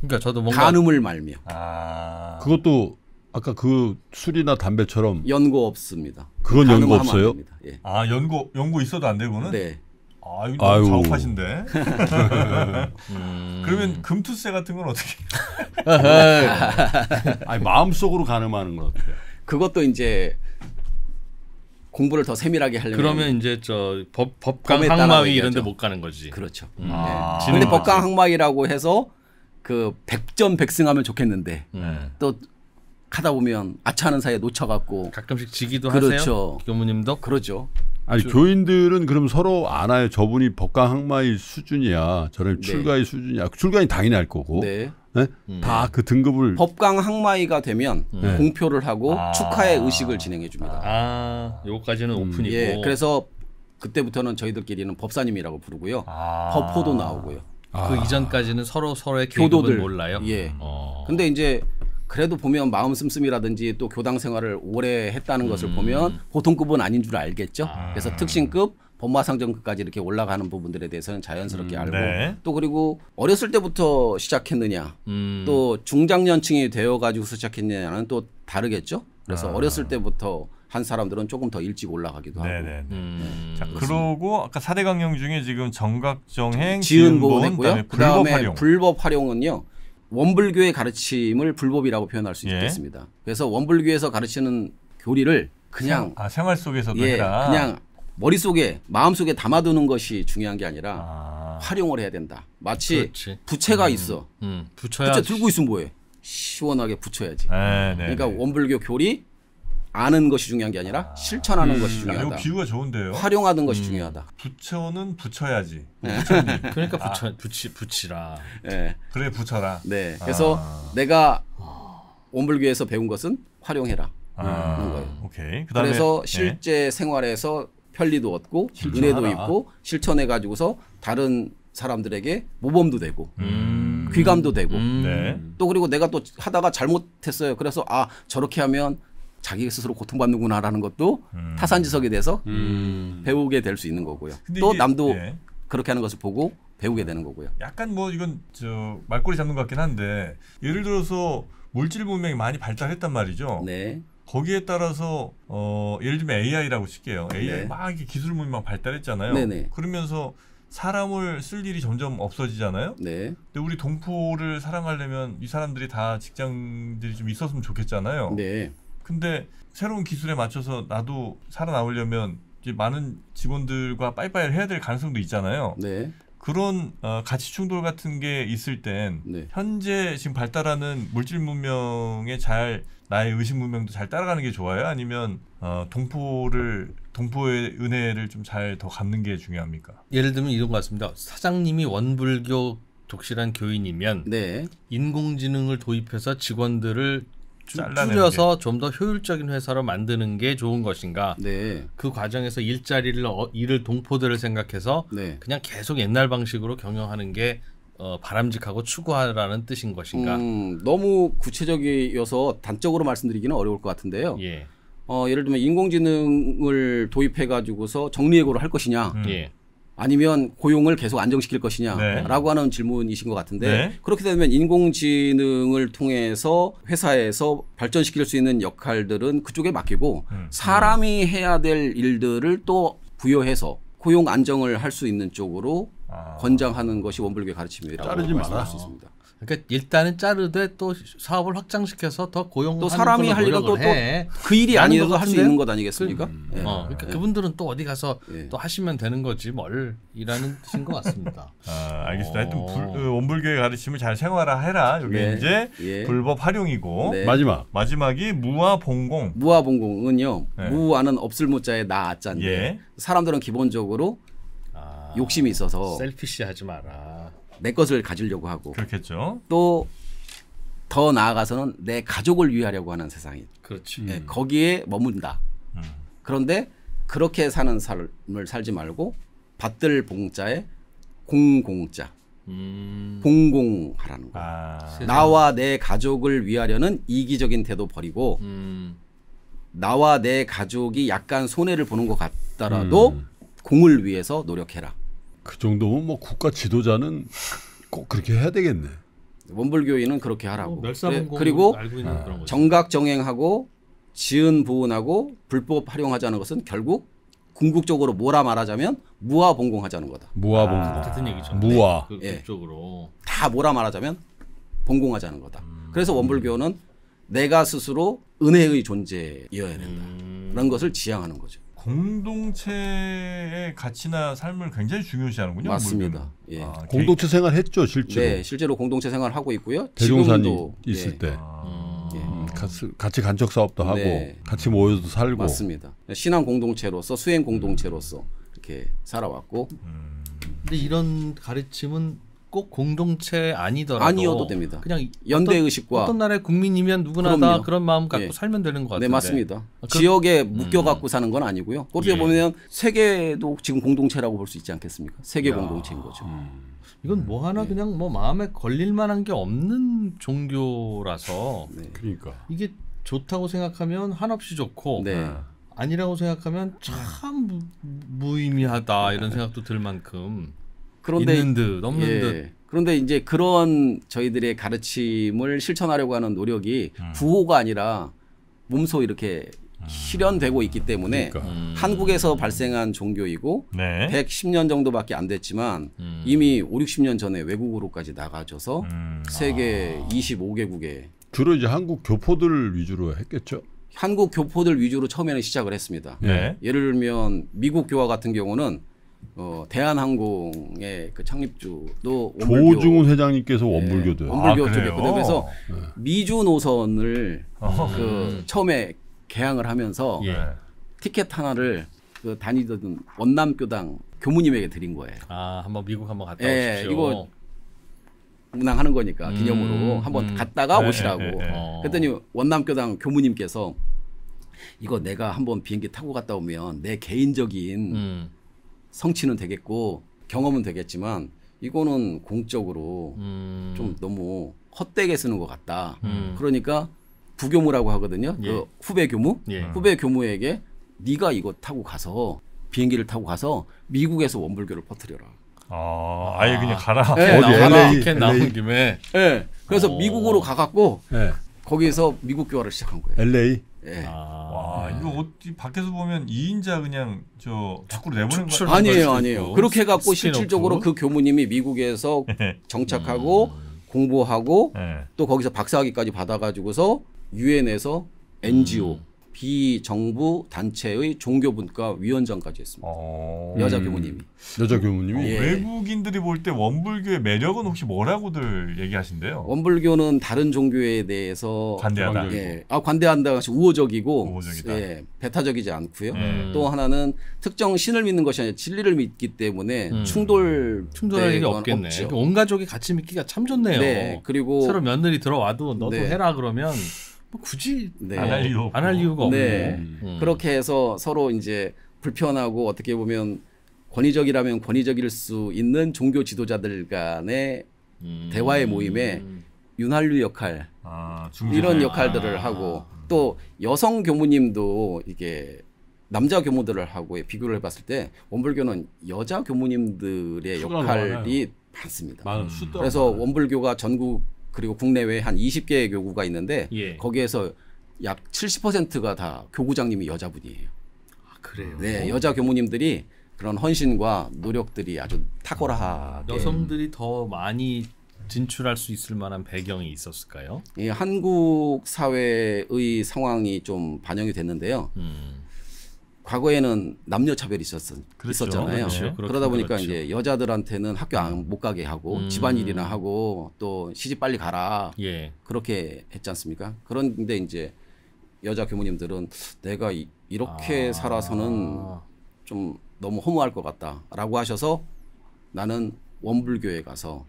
그러니까 저도 뭔가 간음을 말며 아. 그것도 아까 그 술이나 담배처럼 연고 없습니다. 그건 간음하면 연고 안 없어요? 됩니다. 예. 아, 연고 있어도 안 되고는? 네. 아, 이거 아유. 너무 자업하신데. 그러면 금투세 같은 건 어떻게? 아니 마음속으로 가늠하는 건 어때요? 그것도 이제 공부를 더 세밀하게 하려면 그러면 이제 저 법강 법에 따라 항마위 이런 데 얘기하죠. 못 가는 거지. 그렇죠. 아. 네. 근데 법강 항마이라고 해서 그 100점 100승하면 좋겠는데 또 하다 보면 아차하는 사이에 놓쳐갖고 가끔씩 지기도 그렇죠. 하세요. 교무님도. 그러죠. 아니 교인들은 그럼 서로 알아요. 저분이 법강항마의 수준이야. 저는 네. 출가의 수준이야. 출가는 당연히 알 거고. 네. 다 그 등급을 법강 항마이가 되면 공표를 하고 아. 축하의 의식을 진행해 줍니다. 아, 요거까지는 오픈이고. 예, 그래서 그때부터는 저희들끼리는 법사님이라고 부르고요. 아. 법호도 나오고요. 그 이전까지는 서로의 계급은 교도들 몰라요. 예. 근데 이제 그래도 보면 마음 씀씀이라든지 또 교당 생활을 오래 했다는 것을 보면 보통급은 아닌 줄 알겠죠. 그래서 특신급, 법마상정까지 이렇게 올라가는 부분들에 대해서는 자연스럽게 알고 네. 또 그리고 어렸을 때부터 시작했느냐 또 중장년층이 되어가지고 시작했느냐는 또 다르겠죠. 그래서 어렸을 때부터 한 사람들은 조금 더 일찍 올라가기도 하고. 네네. 자, 그러고 아까 4대 강령 중에 지금 정각정행, 지은보훈 지은보훈, 했고요. 그다음에 그다음에 불법 활용. 불법 활용은요. 원불교의 가르침을 불법이라고 표현할 수 예. 있겠습니다. 그래서 원불교에서 가르치는 교리를 그냥 생활 속에서도 예, 해라. 그냥 머릿속에 마음속에 담아두는 것이 중요한 게 아니라 아. 활용을 해야 된다. 마치 그렇지. 부채가 있어. 붙여야 부채 들고 있으면 뭐해? 시원하게 붙여야지. 네, 네. 그러니까 원불교 교리 아는 것이 중요한 게 아니라 실천하는 것이 이거 중요하다. 비유가 좋은데요. 활용하는 것이 중요하다. 부처는 붙여야지. 그러니까 붙이라. 예. 그래 붙여라. 네. 그래서 내가 원불교에서 배운 것은 활용해라. 하는 거예요. 오케이. 그다음에 그래서 네. 실제 생활에서 편리도 얻고 은혜도 있고 실천해 가지고서 다른 사람들에게 모범도 되고 귀감도 되고 네. 또 그리고 내가 또 하다가 잘못했어요. 그래서 아 저렇게 하면 자기 스스로 고통받는구나라는 것도 타산지석이 돼서 배우게 될 수 있는 거고요. 근데 또 이게- 남도 예. 그렇게 하는 것을 보고 배우게 되는 거고요. 약간 뭐 이건 저 말꼬리 잡는 것 같긴 한데 예를 들어서 물질 문명이 많이 발달했단 말이죠. 네. 거기에 따라서 예를 들면 AI라고 칠게요. AI 네. 막 이렇게 기술 문명 발달했잖아요. 네네. 그러면서 사람을 쓸 일이 점점 없어지잖아요. 네. 근데 우리 동포를 사랑하려면 이 사람들이 다 직장들이 좀 있었으면 좋겠잖아요. 네. 근데 새로운 기술에 맞춰서 나도 살아남으려면 이제 많은 직원들과 빠이빠이를 해야 될 가능성도 있잖아요. 네. 그런 가치 충돌 같은 게 있을 땐 네. 현재 지금 발달하는 물질 문명에 잘 나의 의식 문명도 잘 따라가는 게 좋아요? 아니면 동포의 은혜를 좀 잘 더 갚는 게 중요합니까? 예를 들면 이런 것 같습니다. 사장님이 원불교 독실한 교인이면 네. 인공지능을 도입해서 직원들을 잘라내는 줄여서 좀 더 효율적인 회사로 만드는 게 좋은 것인가? 네. 그 과정에서 일을 동포들을 생각해서 네. 그냥 계속 옛날 방식으로 경영하는 게 바람직하고 추구하라는 뜻인 것인가? 너무 구체적이어서 단적으로 말씀드리기는 어려울 것 같은데요. 예, 예를 들면 인공지능을 도입해 가지고서 정리해고를 할 것이냐 예, 아니면 고용을 계속 안정시킬 것이냐라고 네. 하는 질문이신 것 같은데 네. 그렇게 되면 인공지능을 통해서 회사에서 발전시킬 수 있는 역할들은 그쪽에 맡기고 사람이 해야 될 일들을 또 부여해서 고용 안정을 할 수 있는 쪽으로 권장하는 것이 원불교의 가르침이라고 자르지 말씀할 마라. 수 있습니다. 그러니까 일단은 자르되 또 사업을 확장시켜서 더 고용하는 또 사람이 할 일은 또 그 일이 많은 아니어도 것 할 수 같은데요? 있는 것 아니겠습니까? 예. 그러니까 그분들은 또 어디 가서 예. 또 하시면 되는 거지 뭘이라는 뜻인 것 같습니다. 알겠습니다. 하여튼 원불교의 가르침을 잘 생활화해라. 이게 네. 이제 예. 불법 활용이고 네. 마지막이 무아봉공. 무아봉공은요. 네. 무아는 없을 무자에 나아자인데 예. 사람들은 기본적으로 욕심이 있어서 셀피시하지 마라. 내 것을 가지려고 하고 그렇겠죠. 또 더 나아가서는 내 가족을 위하려고 하는 세상이 그렇지. 예, 거기에 머문다. 그런데 그렇게 사는 삶을 살지 말고 받들 봉자에 공공자 공공하라는 거예요. 나와 내 가족을 위하려는 이기적인 태도 버리고 나와 내 가족이 약간 손해를 보는 것 같더라도 공을 위해서 노력해라. 그 정도면 뭐 국가 지도자는 꼭 그렇게 해야 되겠네. 원불교인은 그렇게 하라고. 멸사봉공 그리고 알고 있는 그런 거죠. 정각정행하고 지은부은하고 불법 활용하자는 것은 결국 궁극적으로 뭐라 말하자면 무아봉공하자는 거다. 무아봉공. 같은 얘기죠. 무아. 네, 예. 그쪽으로. 다 뭐라 말하자면 봉공하자는 거다. 그래서 원불교는 내가 스스로 은혜의 존재여야 된다. 그런 것을 지향하는 거죠. 공동체의 가치나 삶을 굉장히 중요시하는군요. 맞습니다. 예. 공동체 생활 했죠, 실제로. 네, 실제로 공동체 생활을 하고 있고요. 대종산이 지금도 있을 예, 때 예. 같이 간척 사업도 하고 네. 같이 모여서 살고. 맞습니다. 신앙 공동체로서 수행 공동체로서 이렇게 살아왔고 근데 이런 가르침은 꼭 공동체 아니더라도 아니어도 됩니다. 그냥 연대 의식과 어떤 나라의 국민이면 누구나 다 그럼요. 그런 마음 갖고 예. 살면 되는 것 같은데. 네, 맞습니다. 그- 지역에 묶여 갖고 사는 건 아니고요. 그렇게 예. 보면 세계도 지금 공동체라고 볼 수 있지 않겠습니까? 세계 공동체인 거죠. 이건 뭐 하나 예. 그냥 뭐 마음에 걸릴 만한 게 없는 종교라서 네. 그러니까. 이게 좋다고 생각하면 한없이 좋고 네. 아니라고 생각하면 참 무의미하다 이런 생각도 들 만큼 그런데 있는 듯 없는 듯. 그런데 이제 그런 저희들의 가르침을 실천하려고 하는 노력이 구호가 아니라 몸소 이렇게 실현되고 있기 때문에 그러니까. 한국에서 발생한 종교이고 네. 110년 정도밖에 안 됐지만 이미 5, 60년 전에 외국으로까지 나가져서 세계 25개국에 주로 이제 한국 교포들 위주로 했겠죠. 한국 교포들 위주로 처음에는 시작을 했습니다. 네. 예를 들면 미국 교화 같은 경우는 대한항공의 그 창립주도 원불교, 조중훈 회장님께서 원불교도요. 원불교 아, 그래요? 쪽이었거든요. 그래서 미주 노선을 그 처음에 개항을 하면서 예. 티켓 하나를 그 다니던 원남교당 교무님에게 드린 거예요. 아 한번 미국 한번 갔다 예, 오십시오. 이거 운항하는 거니까 기념으로 한번 갔다가 네, 오시라고. 네, 네. 그랬더니 원남교당 교무님께서 이거 내가 한번 비행기 타고 갔다 오면 내 개인적인 성취는 되겠고 경험은 되겠지만 이거는 공적으로 좀 너무 헛되게 쓰는 것 같다. 그러니까 부교무라고 하거든요. 예. 그 후배 교무, 예. 후배 교무에게 네가 이거 타고 가서 비행기를 타고 가서 미국에서 원불교를 퍼뜨려라. 아예 그냥 가라. 네, 어디 가라. LA? 티켓 나온 김에 네, 그래서 미국으로 가갖고 네. 거기서 미국 교화를 시작한 거예요. LA. 예. 와 이거 어디 밖에서 보면 2인자 그냥 저 밖으로 내보낸 거 출- 아니에요, 수도 아니에요. 있고, 그렇게 해갖고 스피노프. 실질적으로 그 교무님이 미국에서 정착하고 공부하고 네. 또 거기서 박사학위까지 받아가지고서 유엔에서 NGO 비정부 단체의 종교분과 위원장까지 했습니다. 여자 교무님이. 여자 교무님이. 예. 외국인들이 볼 때 원불교의 매력은 혹시 뭐라고들 얘기하신대요? 원불교는 다른 종교에 대해서 관대하다. 예, 관대한다 같이 우호적이고 우호적이다. 예, 배타적이지 않고요. 음. 또 하나는 특정 신을 믿는 것이 아니라 진리를 믿기 때문에 충돌할 일이 건 없겠네. 없죠. 온 가족이 같이 믿기가 참 좋네요. 네, 그리고 새로 며느리 들어와도 너도 네. 해라 그러면 뭐 굳이 네. 안 할 이유 없고. 안 할 이유가 없고. 네. 그렇게 해서 서로 이제 불편하고 어떻게 보면 권위적이라면 권위적일 수 있는 종교 지도자들 간의 대화의 모임에 윤활유 역할 중재자. 이런 역할들을 하고 또 여성 교무님도 이게 남자 교무들을 하고 비교를 해봤을 때 원불교는 여자 교무님들의 수가 역할이 많습니다. 많은 수도. 그래서 원불교가 전국 그리고 국내외 한 20개의 교구가 있는데 예. 거기에서 약 70%가 다 교구장님이 여자분이에요. 그래요. 네, 여자 교무님들이 그런 헌신과 노력들이 아주 탁월하게 여성들이 더 많이 진출할 수 있을 만한 배경이 있었을까요? 이 한국 사회의 상황이 좀 반영이 됐는데요. 과거에는 남녀 차별이 있었잖아요. 그렇죠. 그러다 보니까 그렇죠. 이제 여자들한테는 학교 못 가게 하고 집안일이나 하고 또 시집 빨리 가라 예. 그렇게 했지 않습니까? 그런데 이제 여자 교무님들은 내가 이렇게 살아서는 좀 너무 허무할 것 같다라고 하셔서 나는 원불교에 가서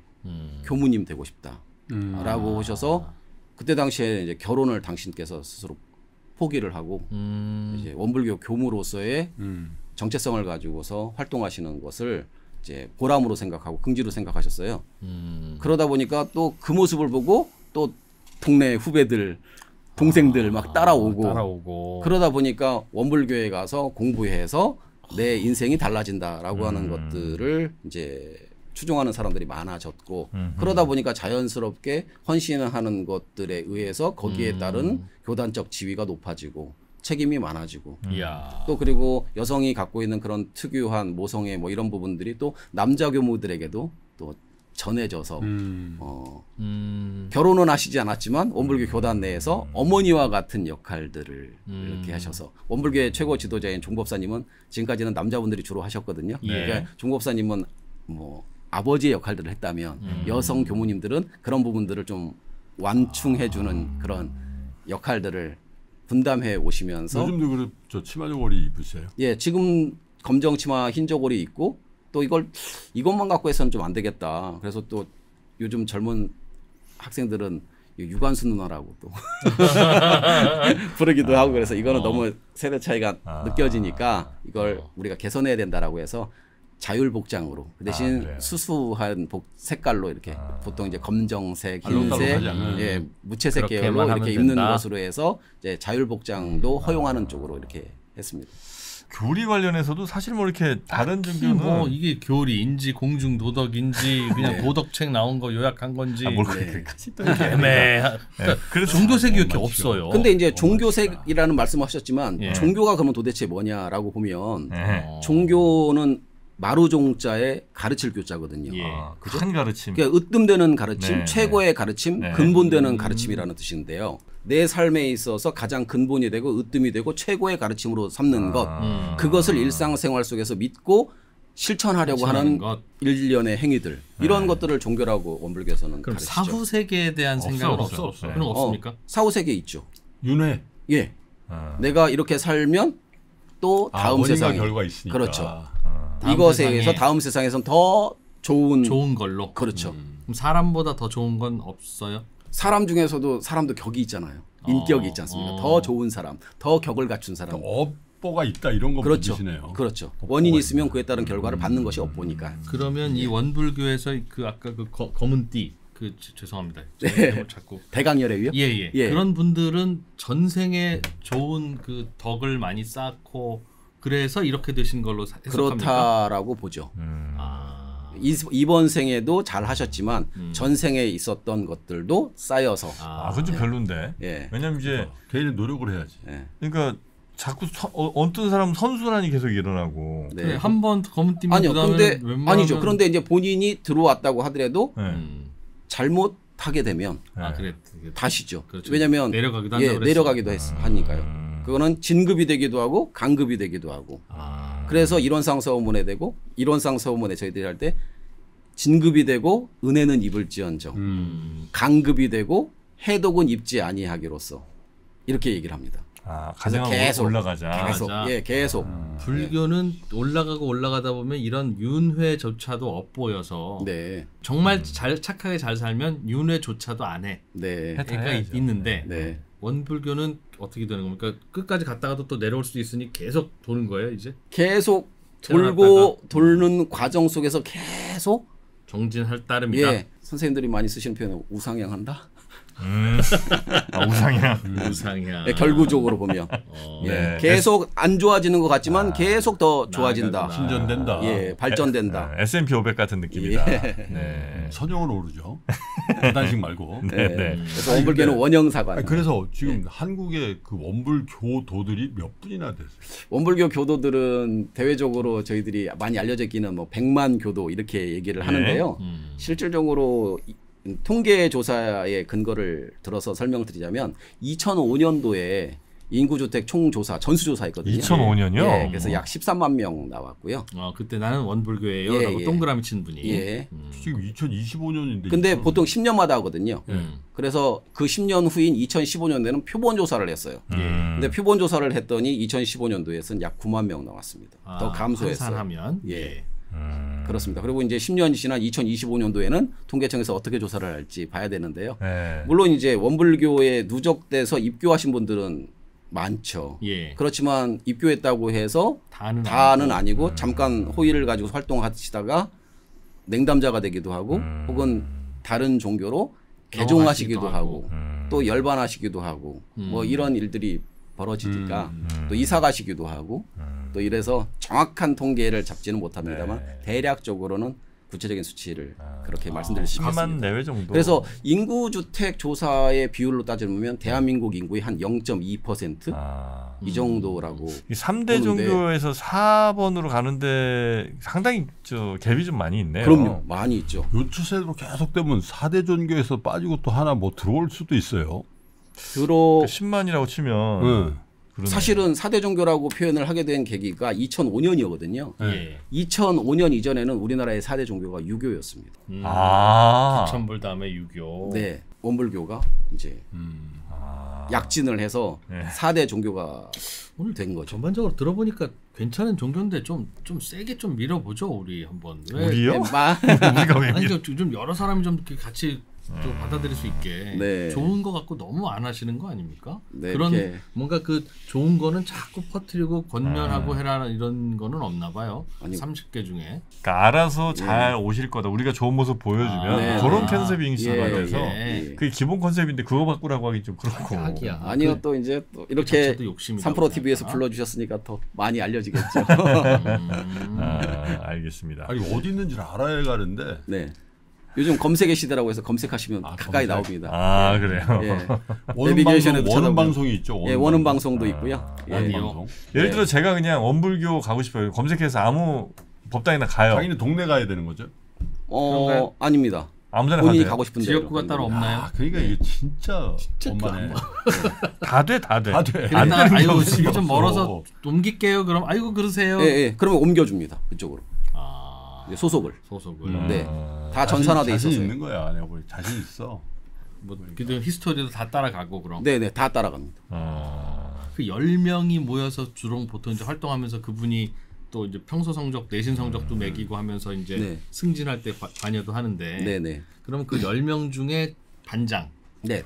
교무님 되고 싶다라고 하셔서 그때 당시에 이제 결혼을 당신께서 스스로 포기를 하고 이제 원불교 교무로서의 정체성을 가지고서 활동하시는 것을 이제 보람으로 생각하고 긍지로 생각하셨어요. 그러다 보니까 또 그 모습을 보고 또 동네 후배들, 동생들 막 따라오고 그러다 보니까 원불교에 가서 공부해서 내 인생이 달라진다라고 하는 것들을 이제 추종하는 사람들이 많아졌고 그러다 보니까 자연스럽게 헌신하는 것들에 의해서 거기에 따른 교단적 지위가 높아지고 책임이 많아지고 이야. 또 그리고 여성이 갖고 있는 그런 특유한 모성애 뭐 이런 부분들이 또 남자 교무들에게도 또 전해져서 결혼은 하시지 않았지만 원불교 교단 내에서 어머니와 같은 역할들을 이렇게 하셔서 원불교의 최고 지도자인 종법사님은 지금까지는 남자분들이 주로 하셨거든요. 예. 그러니까 종법사님은 뭐 아버지의 역할들을 했다면 여성 교무님들은 그런 부분들을 좀 완충해주는 그런 역할들을 분담해 오시면서 요즘도 그래 저 치마 저고리 입으세요? 예 지금 검정 치마 흰 저고리 입고 또 이것만 갖고 해서는 좀 안 되겠다. 그래서 또 요즘 젊은 학생들은 유관수 누나라고 또 부르기도 하고 그래서 이거는 너무 세대 차이가 느껴지니까 이걸 우리가 개선해야 된다라고 해서 자율복장으로 그 대신 그래요? 수수한 색깔로 이렇게 보통 이제 검정색, 알록달록하지 흰색, 않은. 무채색 그렇게만 계열로 하면 이렇게 입는 된다. 것으로 해서 이제 자율복장도 허용하는 쪽으로 이렇게 했습니다. 교리 관련해서도 사실 뭐 이렇게 다른 종교는 뭐 이게 교리인지 공중 도덕인지 그냥 네. 도덕책 나온 거 요약한 건지 뭘 네. 그렇게까지 또 애매한. 그러니까 그래서 종교색이 이렇게 없어요. 근데 이제 종교색이라는 말씀하셨지만 예. 종교가 그러면 도대체 뭐냐라고 보면 네. 종교는 마루종자에 가르칠 교자거든요. 예. 큰 가르침. 그러니까 으뜸되는 가르침, 네, 최고의 가르침, 네. 근본되는 가르침이라는 뜻인데요. 내 삶에 있어서 가장 근본이 되고 으뜸이 되고 최고의 가르침으로 삼는 것, 그것을 일상생활 속에서 믿고 실천하려고 하는 것. 일련의 행위들, 이런 것들을 종교라고 원불교에서는 그럼 가르치죠. 사후 세계에 대한 생각은 없어. 없어. 그런 거 없습니까? 사후세계 있죠. 윤회. 예, 어. 내가 이렇게 살면 또 다음 원인과 세상에 결과 있으니까. 그렇죠. 다음 이것에 세상에 의해서 다음 세상에선 더 좋은 걸로. 그렇죠. 그럼 사람보다 더 좋은 건 없어요? 사람 중에서도 사람도 격이 있잖아요. 인격이 있지 않습니까? 더 좋은 사람, 더 격을 갖춘 사람. 업보가 있다 이런 거 그렇죠. 믿으시네요. 그렇죠. 원인이 있으면 그에 따른 결과를 받는 것이 업보니까. 그러면 이 원불교에서 그 아까 그 검은 띠, 죄송합니다. 네. 이름을 자꾸 대강열애요? 예. 예. 그런 분들은 전생에 좋은 그 덕을 많이 쌓고 그래서 이렇게 되신 걸로 해석합니까? 그렇다라고 보죠. 아. 이번 생에도 잘 하셨지만 전생에 있었던 것들도 쌓여서 아, 그건 좀 별론데. 예. 왜냐면 이제 개인은 노력을 해야지. 예. 그러니까 자꾸 어떤 사람은 선순환이 계속 일어나고. 네. 그래, 한번 검은 띠면 아니요. 그다음에 근데 웬만하면 아니죠. 그런데 이제 본인이 들어왔다고 하더라도 네. 잘못하게 되면 아 그래. 다시죠. 그렇죠. 왜냐하면 내려가기도 한다고 예, 그랬어. 내려가기도 하니까요. 그거는 진급이 되기도 하고 강급이 되기도 하고. 그래서 이론상 서문에 되고 이론상 서문에 저희들이 할 때 진급이 되고 은혜는 입을지언정 강급이 되고 해독은 입지 아니하기로서 이렇게 얘기를 합니다. 아, 그래서 가장 계속 올라가자. 계속 맞아. 예 계속 불교는 올라가고 올라가다 보면 이런 윤회조차도 엇보여서 네 정말 잘 착하게 잘 살면 윤회조차도 안 해. 네. 그러니까 해야죠. 있는데 네. 원불교는 어떻게 되는 겁니까? 끝까지 갔다가도 또 내려올 수도 있으니 계속 도는 거예요, 이제? 계속 태어났다가. 돌고 도는 과정 속에서 계속 정진할 따름이다. 예 선생님들이 많이 쓰시는 표현은 우상향한다. 아, 우상이야. 우상이야. 예, 결구적으로 보면 예, 네. 계속 안 좋아지는 것 같지만 계속 더 좋아진다. 나아가구나. 신전된다. 예 발전된다. S&P 500 같은 느낌이다. 네. 선형으로 오르죠. 단식 말고. 네. 네. 그래서 원불교는 원형사관. 아니, 그래서 지금 한국의 그 원불교도들이 몇 분이나 됐어요. 원불교 교도들은 대외적으로 저희들이 많이 알려져 있기는 뭐 100만 교도 이렇게 얘기를 하는데요. 실질적으로 통계 조사의 근거를 들어서 설명을 드리자면 2005년도에 인구주택 총조사 전수조사했거든요. 2005년이요? 예, 그래서 약 13만 명 나왔고요. 그때 나는 원불교예요. 예, 라고 예. 동그라미 친 분이. 예. 지금 2025년인데. 근데 보통 10년마다 하거든요. 음. 그래서 그 10년 후인 2015년도에는 표본 조사를 했어요. 근데 표본 조사를 했더니 2015년도에서는 약 9만 명 나왔습니다. 더 감소했어요. 환산하면 예. 그렇습니다. 그리고 이제 10년이 지난 2025년도에는 통계청에서 어떻게 조사를 할지 봐야 되는데요. 네. 물론 이제 원불교에 누적돼서 입교하신 분들은 많죠. 예. 그렇지만 입교했다고 해서 다는 아니고 잠깐 호의를 가지고 활동하시다가 냉담자가 되기도 하고 혹은 다른 종교로 개종하시기도 하고 또 열반하시기도 하고 뭐 이런 일들이 벌어지니까 또 이사 가시기도 하고 또 이래서 정확한 통계를 잡지는 못합니다만 대략적으로는 구체적인 수치를 그렇게 말씀드릴 수 3만 있습니다. 내외 정도. 그래서 인구주택 조사의 비율로 따지면 대한민국 인구의 한 0.2% 이 정도라고 이 3대 보는데. 종교에서 4번으로 가는데 상당히 갭이 좀 많이 있네요. 그럼요. 많이 있죠. 요 추세로 계속되면 4대 종교에서 빠지고 또 하나 뭐 들어올 수도 있어요. 주로 10만이라고 치면 네. 그러네. 사실은 4대 종교라고 표현을 하게 된 계기가 2005년이거든요. 예. 2005년 이전에는 우리나라의 4대 종교가 유교였습니다. 아. 천불 다음에 유교. 네. 원불교가 이제 약진을 해서 네. 4대 종교가 오늘 된 거죠. 전반적으로 들어보니까 괜찮은 종교인데 좀 세게 좀 밀어보죠 우리 한번. 왜? 우리요? 네, 우리가 왜 아니 좀 여러 사람이 좀 이렇게 같이 또 받아들일 수 있게 네. 좋은 거 갖고 너무 안 하시는 거 아닙니까? 네, 그런 이렇게. 뭔가 그 좋은 거는 자꾸 퍼뜨리고 권면하고 해라 이런 거는 없나 봐요. 아니. 30개 중에. 그러니까 알아서 잘 오실 거다. 우리가 좋은 모습 보여주면 네. 그런 아. 컨셉인 것 예, 같아서 예. 그게 기본 컨셉인데 그거 바꾸라고 하기 좀 그렇고. 하기야. 아니요, 또 이제 또 이렇게 자체도 욕심이다 3프로 TV에서 보니까. 불러주셨으니까 더 많이 알려지겠죠. 알겠습니다. 아니 어디 있는지를 알아야 가는데 네. 요즘 검색의 시대라고 해서 검색하시면 가까이 검색. 나옵니다. 아 그래요. 예. 원음 내비게이션에도 방송, 원음 찾아보면. 방송이 있죠. 예, 원음 방송도 있고요. 예. 원음 라디오. 방송. 예를 네. 들어 제가 그냥 원불교 가고 싶어요. 검색해서 아무 법당이나 가요. 자기는 동네 가야 되는 거죠. 그런가요? 아닙니다. 아무데나 본인이 가도 가고 돼요. 싶은 데로 지역구가 가는 따로 겁니다. 없나요? 아, 그러니까 이게 진짜 엄마네. 다 돼. 다 돼. 안 그래, 되는 나 게 아유 없어. 지금 좀 멀어서 옮길게요. 그럼 아이고 그러세요. 예, 예. 그러면 옮겨줍니다. 그쪽으로. 아, 이제 소속을. 소속을. 네. 다 전산화돼 자신 있어서. 있는 거야. 내가 보기 자신 있어. 뭐 그들 히스토리도 다 따라가고 그럼. 네, 네. 다 따라갑니다. 그 10명이 모여서 주로 보통 이제 활동하면서 그분이 또 이제 평소 성적, 내신 성적도 매기고 하면서 이제 네. 승진할 때 관여도 하는데. 네, 네. 그러면 그 10명 중에 반장. 네.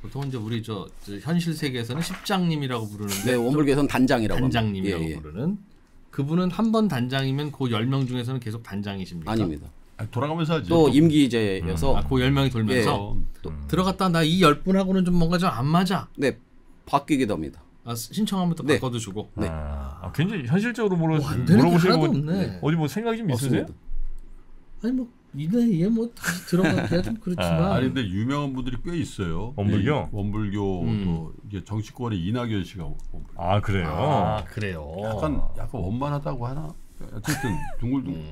보통 이제 우리 저 현실 세계에서는 십장님이라고 부르는데 네, 원불교에서는 단장이라고 단장님이라고 합니다. 예, 예. 부르는 그분은 한 번 단장이면 그 10명 중에서는 계속 단장이십니까? 아닙니다. 아니, 돌아가면서 하지. 또 임기제여서 아, 그 10명이 돌면서 들어갔다 나 이 10분하고는 좀 뭔가 좀 안 맞아. 네, 바뀌기도 합니다. 아, 신청하면 또 네. 바꿔도 주고. 네. 굉장히 현실적으로 안 되는 게 물어보시는 하나도 거 없네. 어디 뭐 생각이 좀 있으세요? 없습니다. 아니 뭐 이 나이에 뭐 다시 들어가기가 좀 그렇지만 아니 근데 유명한 분들이 꽤 있어요. 원불교? 이 원불교도 이게 정치권의 이낙연 씨가 원불교. 아 그래요. 그래요. 약간 원만하다고 하나? 어쨌든 둥글둥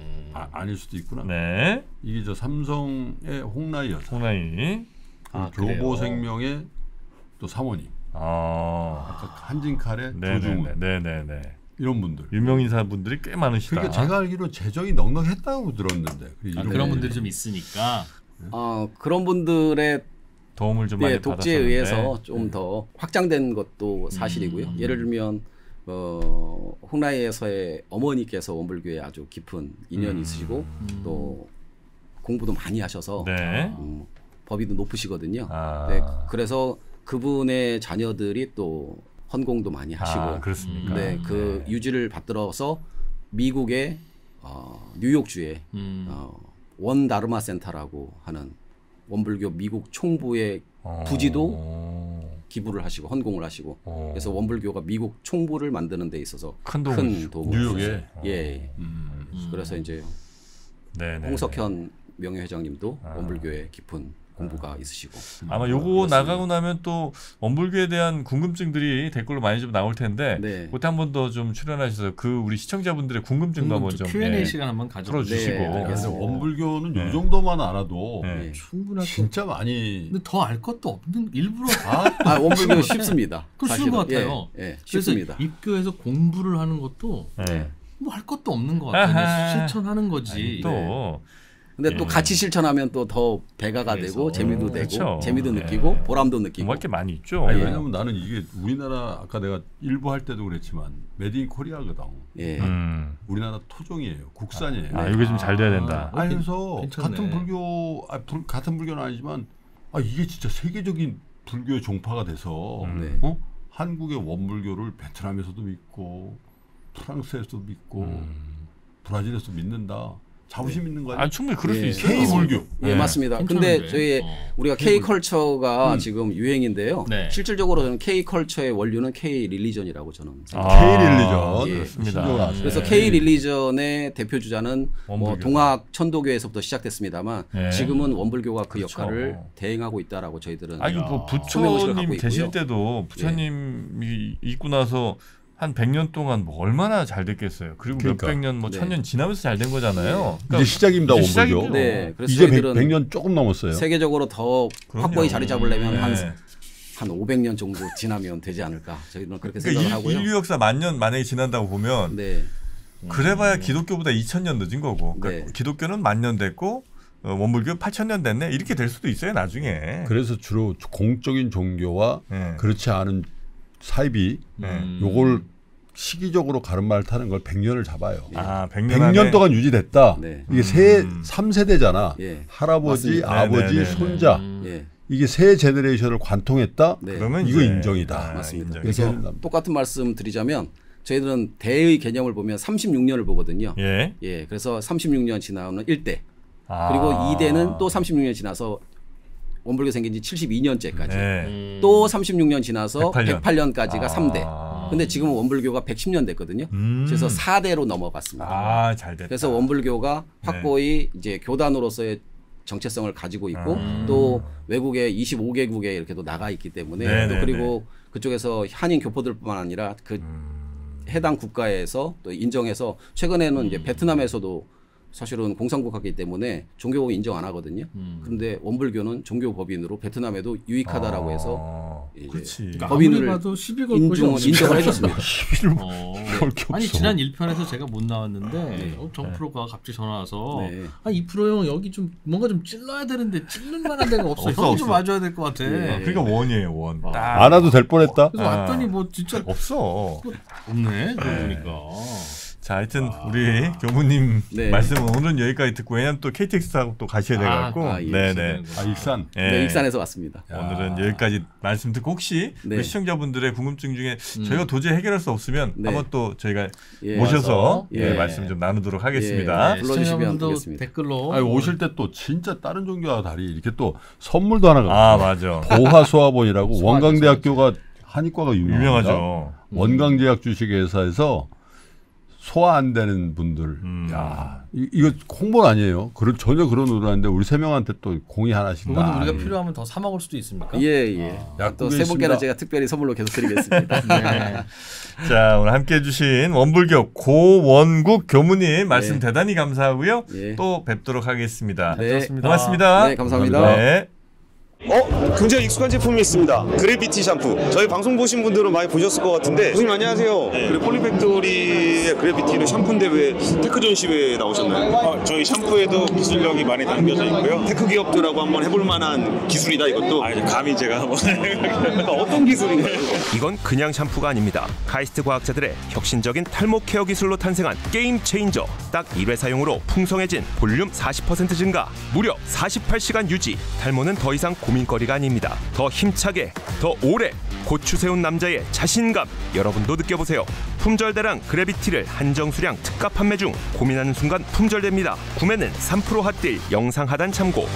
아닐 수도 있구나. 네. 이게 저 삼성의 홍라희 여사, 홍라이. 교보생명의 또 사모님, 아까 한진칼의 조중훈 네네네. 이런 분들. 유명 인사분들이 꽤 많으시다. 그러니까 제가 알기로 재정이 넉넉했다고 들었는데 아, 그런 분들이 좀 있으니까. 그런 분들의 도움을 좀 많이 독재에 받았었는데. 의해서 좀 더 확장된 것도 사실이고요. 예를 들면 홍라이에서의 어머니께서 원불교에 아주 깊은 인연이 있으시고 또 공부도 많이 하셔서 네. 법위도 높으시거든요. 아. 네, 그래서 그분의 자녀들이 또 헌공도 많이 하시고 아, 그렇습니까? 네, 그 유지를 받들어서 미국의 뉴욕주에 원 다르마 센터라고 하는 원불교 미국 총부의 부지도 기부를 하시고 헌공을 하시고 그래서 원불교가 미국 총부를 만드는 데 있어서 큰 큰 도움을 도움을 뉴욕에? 주셨어요. 예. 그래서 이제 네네. 홍석현 명예회장님도 원불교에 깊은 공부가 있으시고 아마 요거 나가고 나면 또 원불교에 대한 궁금증들이 댓글로 많이 좀 나올 텐데 네. 그때 한 번 더 좀 출연하셔서 그 우리 시청자분들의 궁금증도 한번 좀 Q&A 시간 한번 가져. 풀어주시고. 네, 근데 알겠습니다. 원불교는 네. 요 정도만 알아도 네. 네. 충분할 거. 진짜 많이 근데 더 알 것도 없는 일부러 원불교 쉽습니다. 그거 쉬운 사실은. 것 같아요. 예, 예, 그래서 쉽습니다. 입교에서 공부를 하는 것도 네. 뭐 할 것도 없는 것 같아요. 아하. 실천하는 거지. 아니, 또 근데 또 같이 실천하면 또 더 배가가 그래서. 되고 재미도 되고 그렇죠. 재미도 네. 느끼고 보람도 느끼고 공부할 게 많이 있죠. 아니, 예. 왜냐면 나는 이게 우리나라 아까 내가 일부 할 때도 그랬지만 메드 인 코리아거든. 예. 우리나라 토종이에요. 국산이에요. 아 이게 좀 잘 돼야 된다. 아니, 그래서 괜찮네. 같은 불교 같은 불교는 아니지만 이게 진짜 세계적인 불교의 종파가 돼서 네. 한국의 원불교를 베트남에서도 믿고 프랑스에서도 믿고 브라질에서도 믿는다. 자부심 있는 거 아니야? 아 충분히 그럴 수 예. 있어요. K 불교. 예, 네. 맞습니다. 괜찮은데? 근데 저희 우리가 K K 컬처가 지금 유행인데요. 네. 실질적으로 저는 K 컬처의 원류는 K 릴리전이라고 저는 생각합니다. K 릴리전. 예. 그렇습니다. 그래서 네. K 릴리전의 대표 주자는 뭐 원불교. 동학 천도교에서부터 시작됐습니다만 네. 지금은 원불교가 그 그렇죠. 역할을 대행하고 있다라고 저희들은 아니 뭐 소명의식을 부처님 갖고 계실 있고요. 때도 부처님이 있고 나서 한 100년 동안 뭐 얼마나 잘 됐겠어요. 그리고 그러니까. 몇백 년 뭐 네. 1000년 지나면서 잘 된 거잖아요. 그러니까 이제 시작입니다. 이제 원불교. 시작이죠. 네, 그래서 이제 저희들은 100년 조금 넘었어요. 세계적으로 더 그럼요. 확고히 자리 잡으려면 네. 한 500년 정도 지나면 되지 않을까 저희는 그렇게 그러니까 생각을 하고요. 인류 역사 1000년 만약에 지난다고 보면 네, 그래봐야 기독교보다 2000년 늦은 거고 그러니까 네. 기독교는 1000년 됐고 원불교 8000년 됐네 이렇게 될 수도 있어요 나중에. 그래서 주로 공적인 종교와 네. 그렇지 않은 사이비 네. 요걸 시기적으로 가르마를 타는 걸 100년을 잡아요. 아, 100년, 100년 동안 유지됐다. 네. 이게 3세대잖아. 예. 할아버지, 맞습니다. 아버지, 네네네네. 손자. 예. 이게 세 제너레이션을 관통했다. 네. 그러면 이거 이제- 인정이다. 맞습니다. 인정. 그래서 인정합니다. 똑같은 말씀 드리자면 저희들은 대의 개념을 보면 36년을 보거든요. 예. 예, 그래서 36년 지나면 1대, 아. 그리고 2대는 또 36년 지나서 원불교 생긴 지 72년째까지, 네. 또 36년 지나서 108년. 108년까지가 아. 3대. 근데 지금은 원불교가 110년 됐거든요. 그래서 4대로 넘어갔습니다. 아, 잘 됐다. 그래서 원불교가 확고히 이제 교단으로서의 정체성을 가지고 있고 또 외국에 25개국에 이렇게도 나가 있기 때문에 네네네. 또 그리고 그쪽에서 한인 교포들뿐만 아니라 그 해당 국가에서 또 인정해서 최근에는 이제 베트남에서도 사실은 공산국가이기 때문에 종교법인 인정 안 하거든요. 그런데 원불교는 종교법인으로 베트남에도 유익하다라고 해서 이제 그렇지. 그러니까 법인을 아무리 봐도 시비 걸 곳이 없네. 인정을 해줬습니다. 볼게 아니 없어. 지난 1편에서 제가 못 나왔는데 정프로가 갑자기 전화 와서 네. 아 2프로 형 여기 좀 뭔가 좀 찔러야 되는데 찔른 만한 데가 없어. 없어, 형이 좀 없어. 와줘야 될 것 같아. 그러니까 원이에요, 원. 딱. 안 와도 될 뻔했다. 그래서 왔더니 뭐 진짜 없어. 없네. 그러고 보니까. 자, 하여튼 우리 교무님 네. 말씀은 오늘은 여기까지 듣고 왜냐면 또 KTX하고 또 가셔야 돼갖고 아, 예. 네네. 아, 익산. 네, 익산에서 왔습니다. 오늘은 여기까지 말씀 듣고 혹시 네. 우리 시청자분들의 궁금증 중에 저희가 도저히 해결할 수 없으면 네. 한번 또 저희가 예. 모셔서 예. 말씀 좀 나누도록 하겠습니다. 예. 불러주시면 시청자분도 되겠습니다. 댓글로 아니, 오실 때 또 진짜 다른 종교와 다리 이렇게 또 선물도 하나 아, 갖고 맞아. 보화소화본이라고 원광대학교가 한의과가 유명하죠. 원광제약 주식회사에서 소화 안 되는 분들, 야 이거 홍보 아니에요. 전혀 그런 의도 아닌데 우리 세 명한테 또 공이 하나씩. 그거는 우리가 필요하면 더 사 먹을 수도 있습니까? 예, 예. 약국에 또 세 분께는 있습니다. 제가 특별히 선물로 계속 드리겠습니다. 네. 자, 오늘 함께 해주신 원불교 고원국 교무님 말씀 네. 대단히 감사하고요. 예. 또 뵙도록 하겠습니다. 네. 들었습니다. 고맙습니다. 네, 감사합니다. 네. 굉장히 익숙한 제품이 있습니다. 그래비티 샴푸. 저희 방송 보신 분들은 많이 보셨을 것 같은데. 교수님 안녕하세요. 그리고 폴리팩토리의 그래비티는 샴푸인데 왜 테크 전시회에 나오셨나요? 저희 샴푸에도 기술력이 많이 담겨져 있고요. 테크 기업들하고 한번 해볼 만한 기술이다 이것도. 이제 감히 제가 한번 그러니까 어떤 기술인가요? 이건 그냥 샴푸가 아닙니다. 카이스트 과학자들의 혁신적인 탈모 케어 기술로 탄생한 게임 체인저. 딱 1회 사용으로 풍성해진 볼륨 40% 증가, 무려 48시간 유지. 탈모는 더 이상 고민거리가 아닙니다. 더 힘차게, 더 오래 고추 세운 남자의 자신감 여러분도 느껴보세요. 품절대랑 그래비티를 한정 수량 특가 판매 중. 고민하는 순간 품절됩니다. 구매는 3% 핫딜 영상 하단 참고.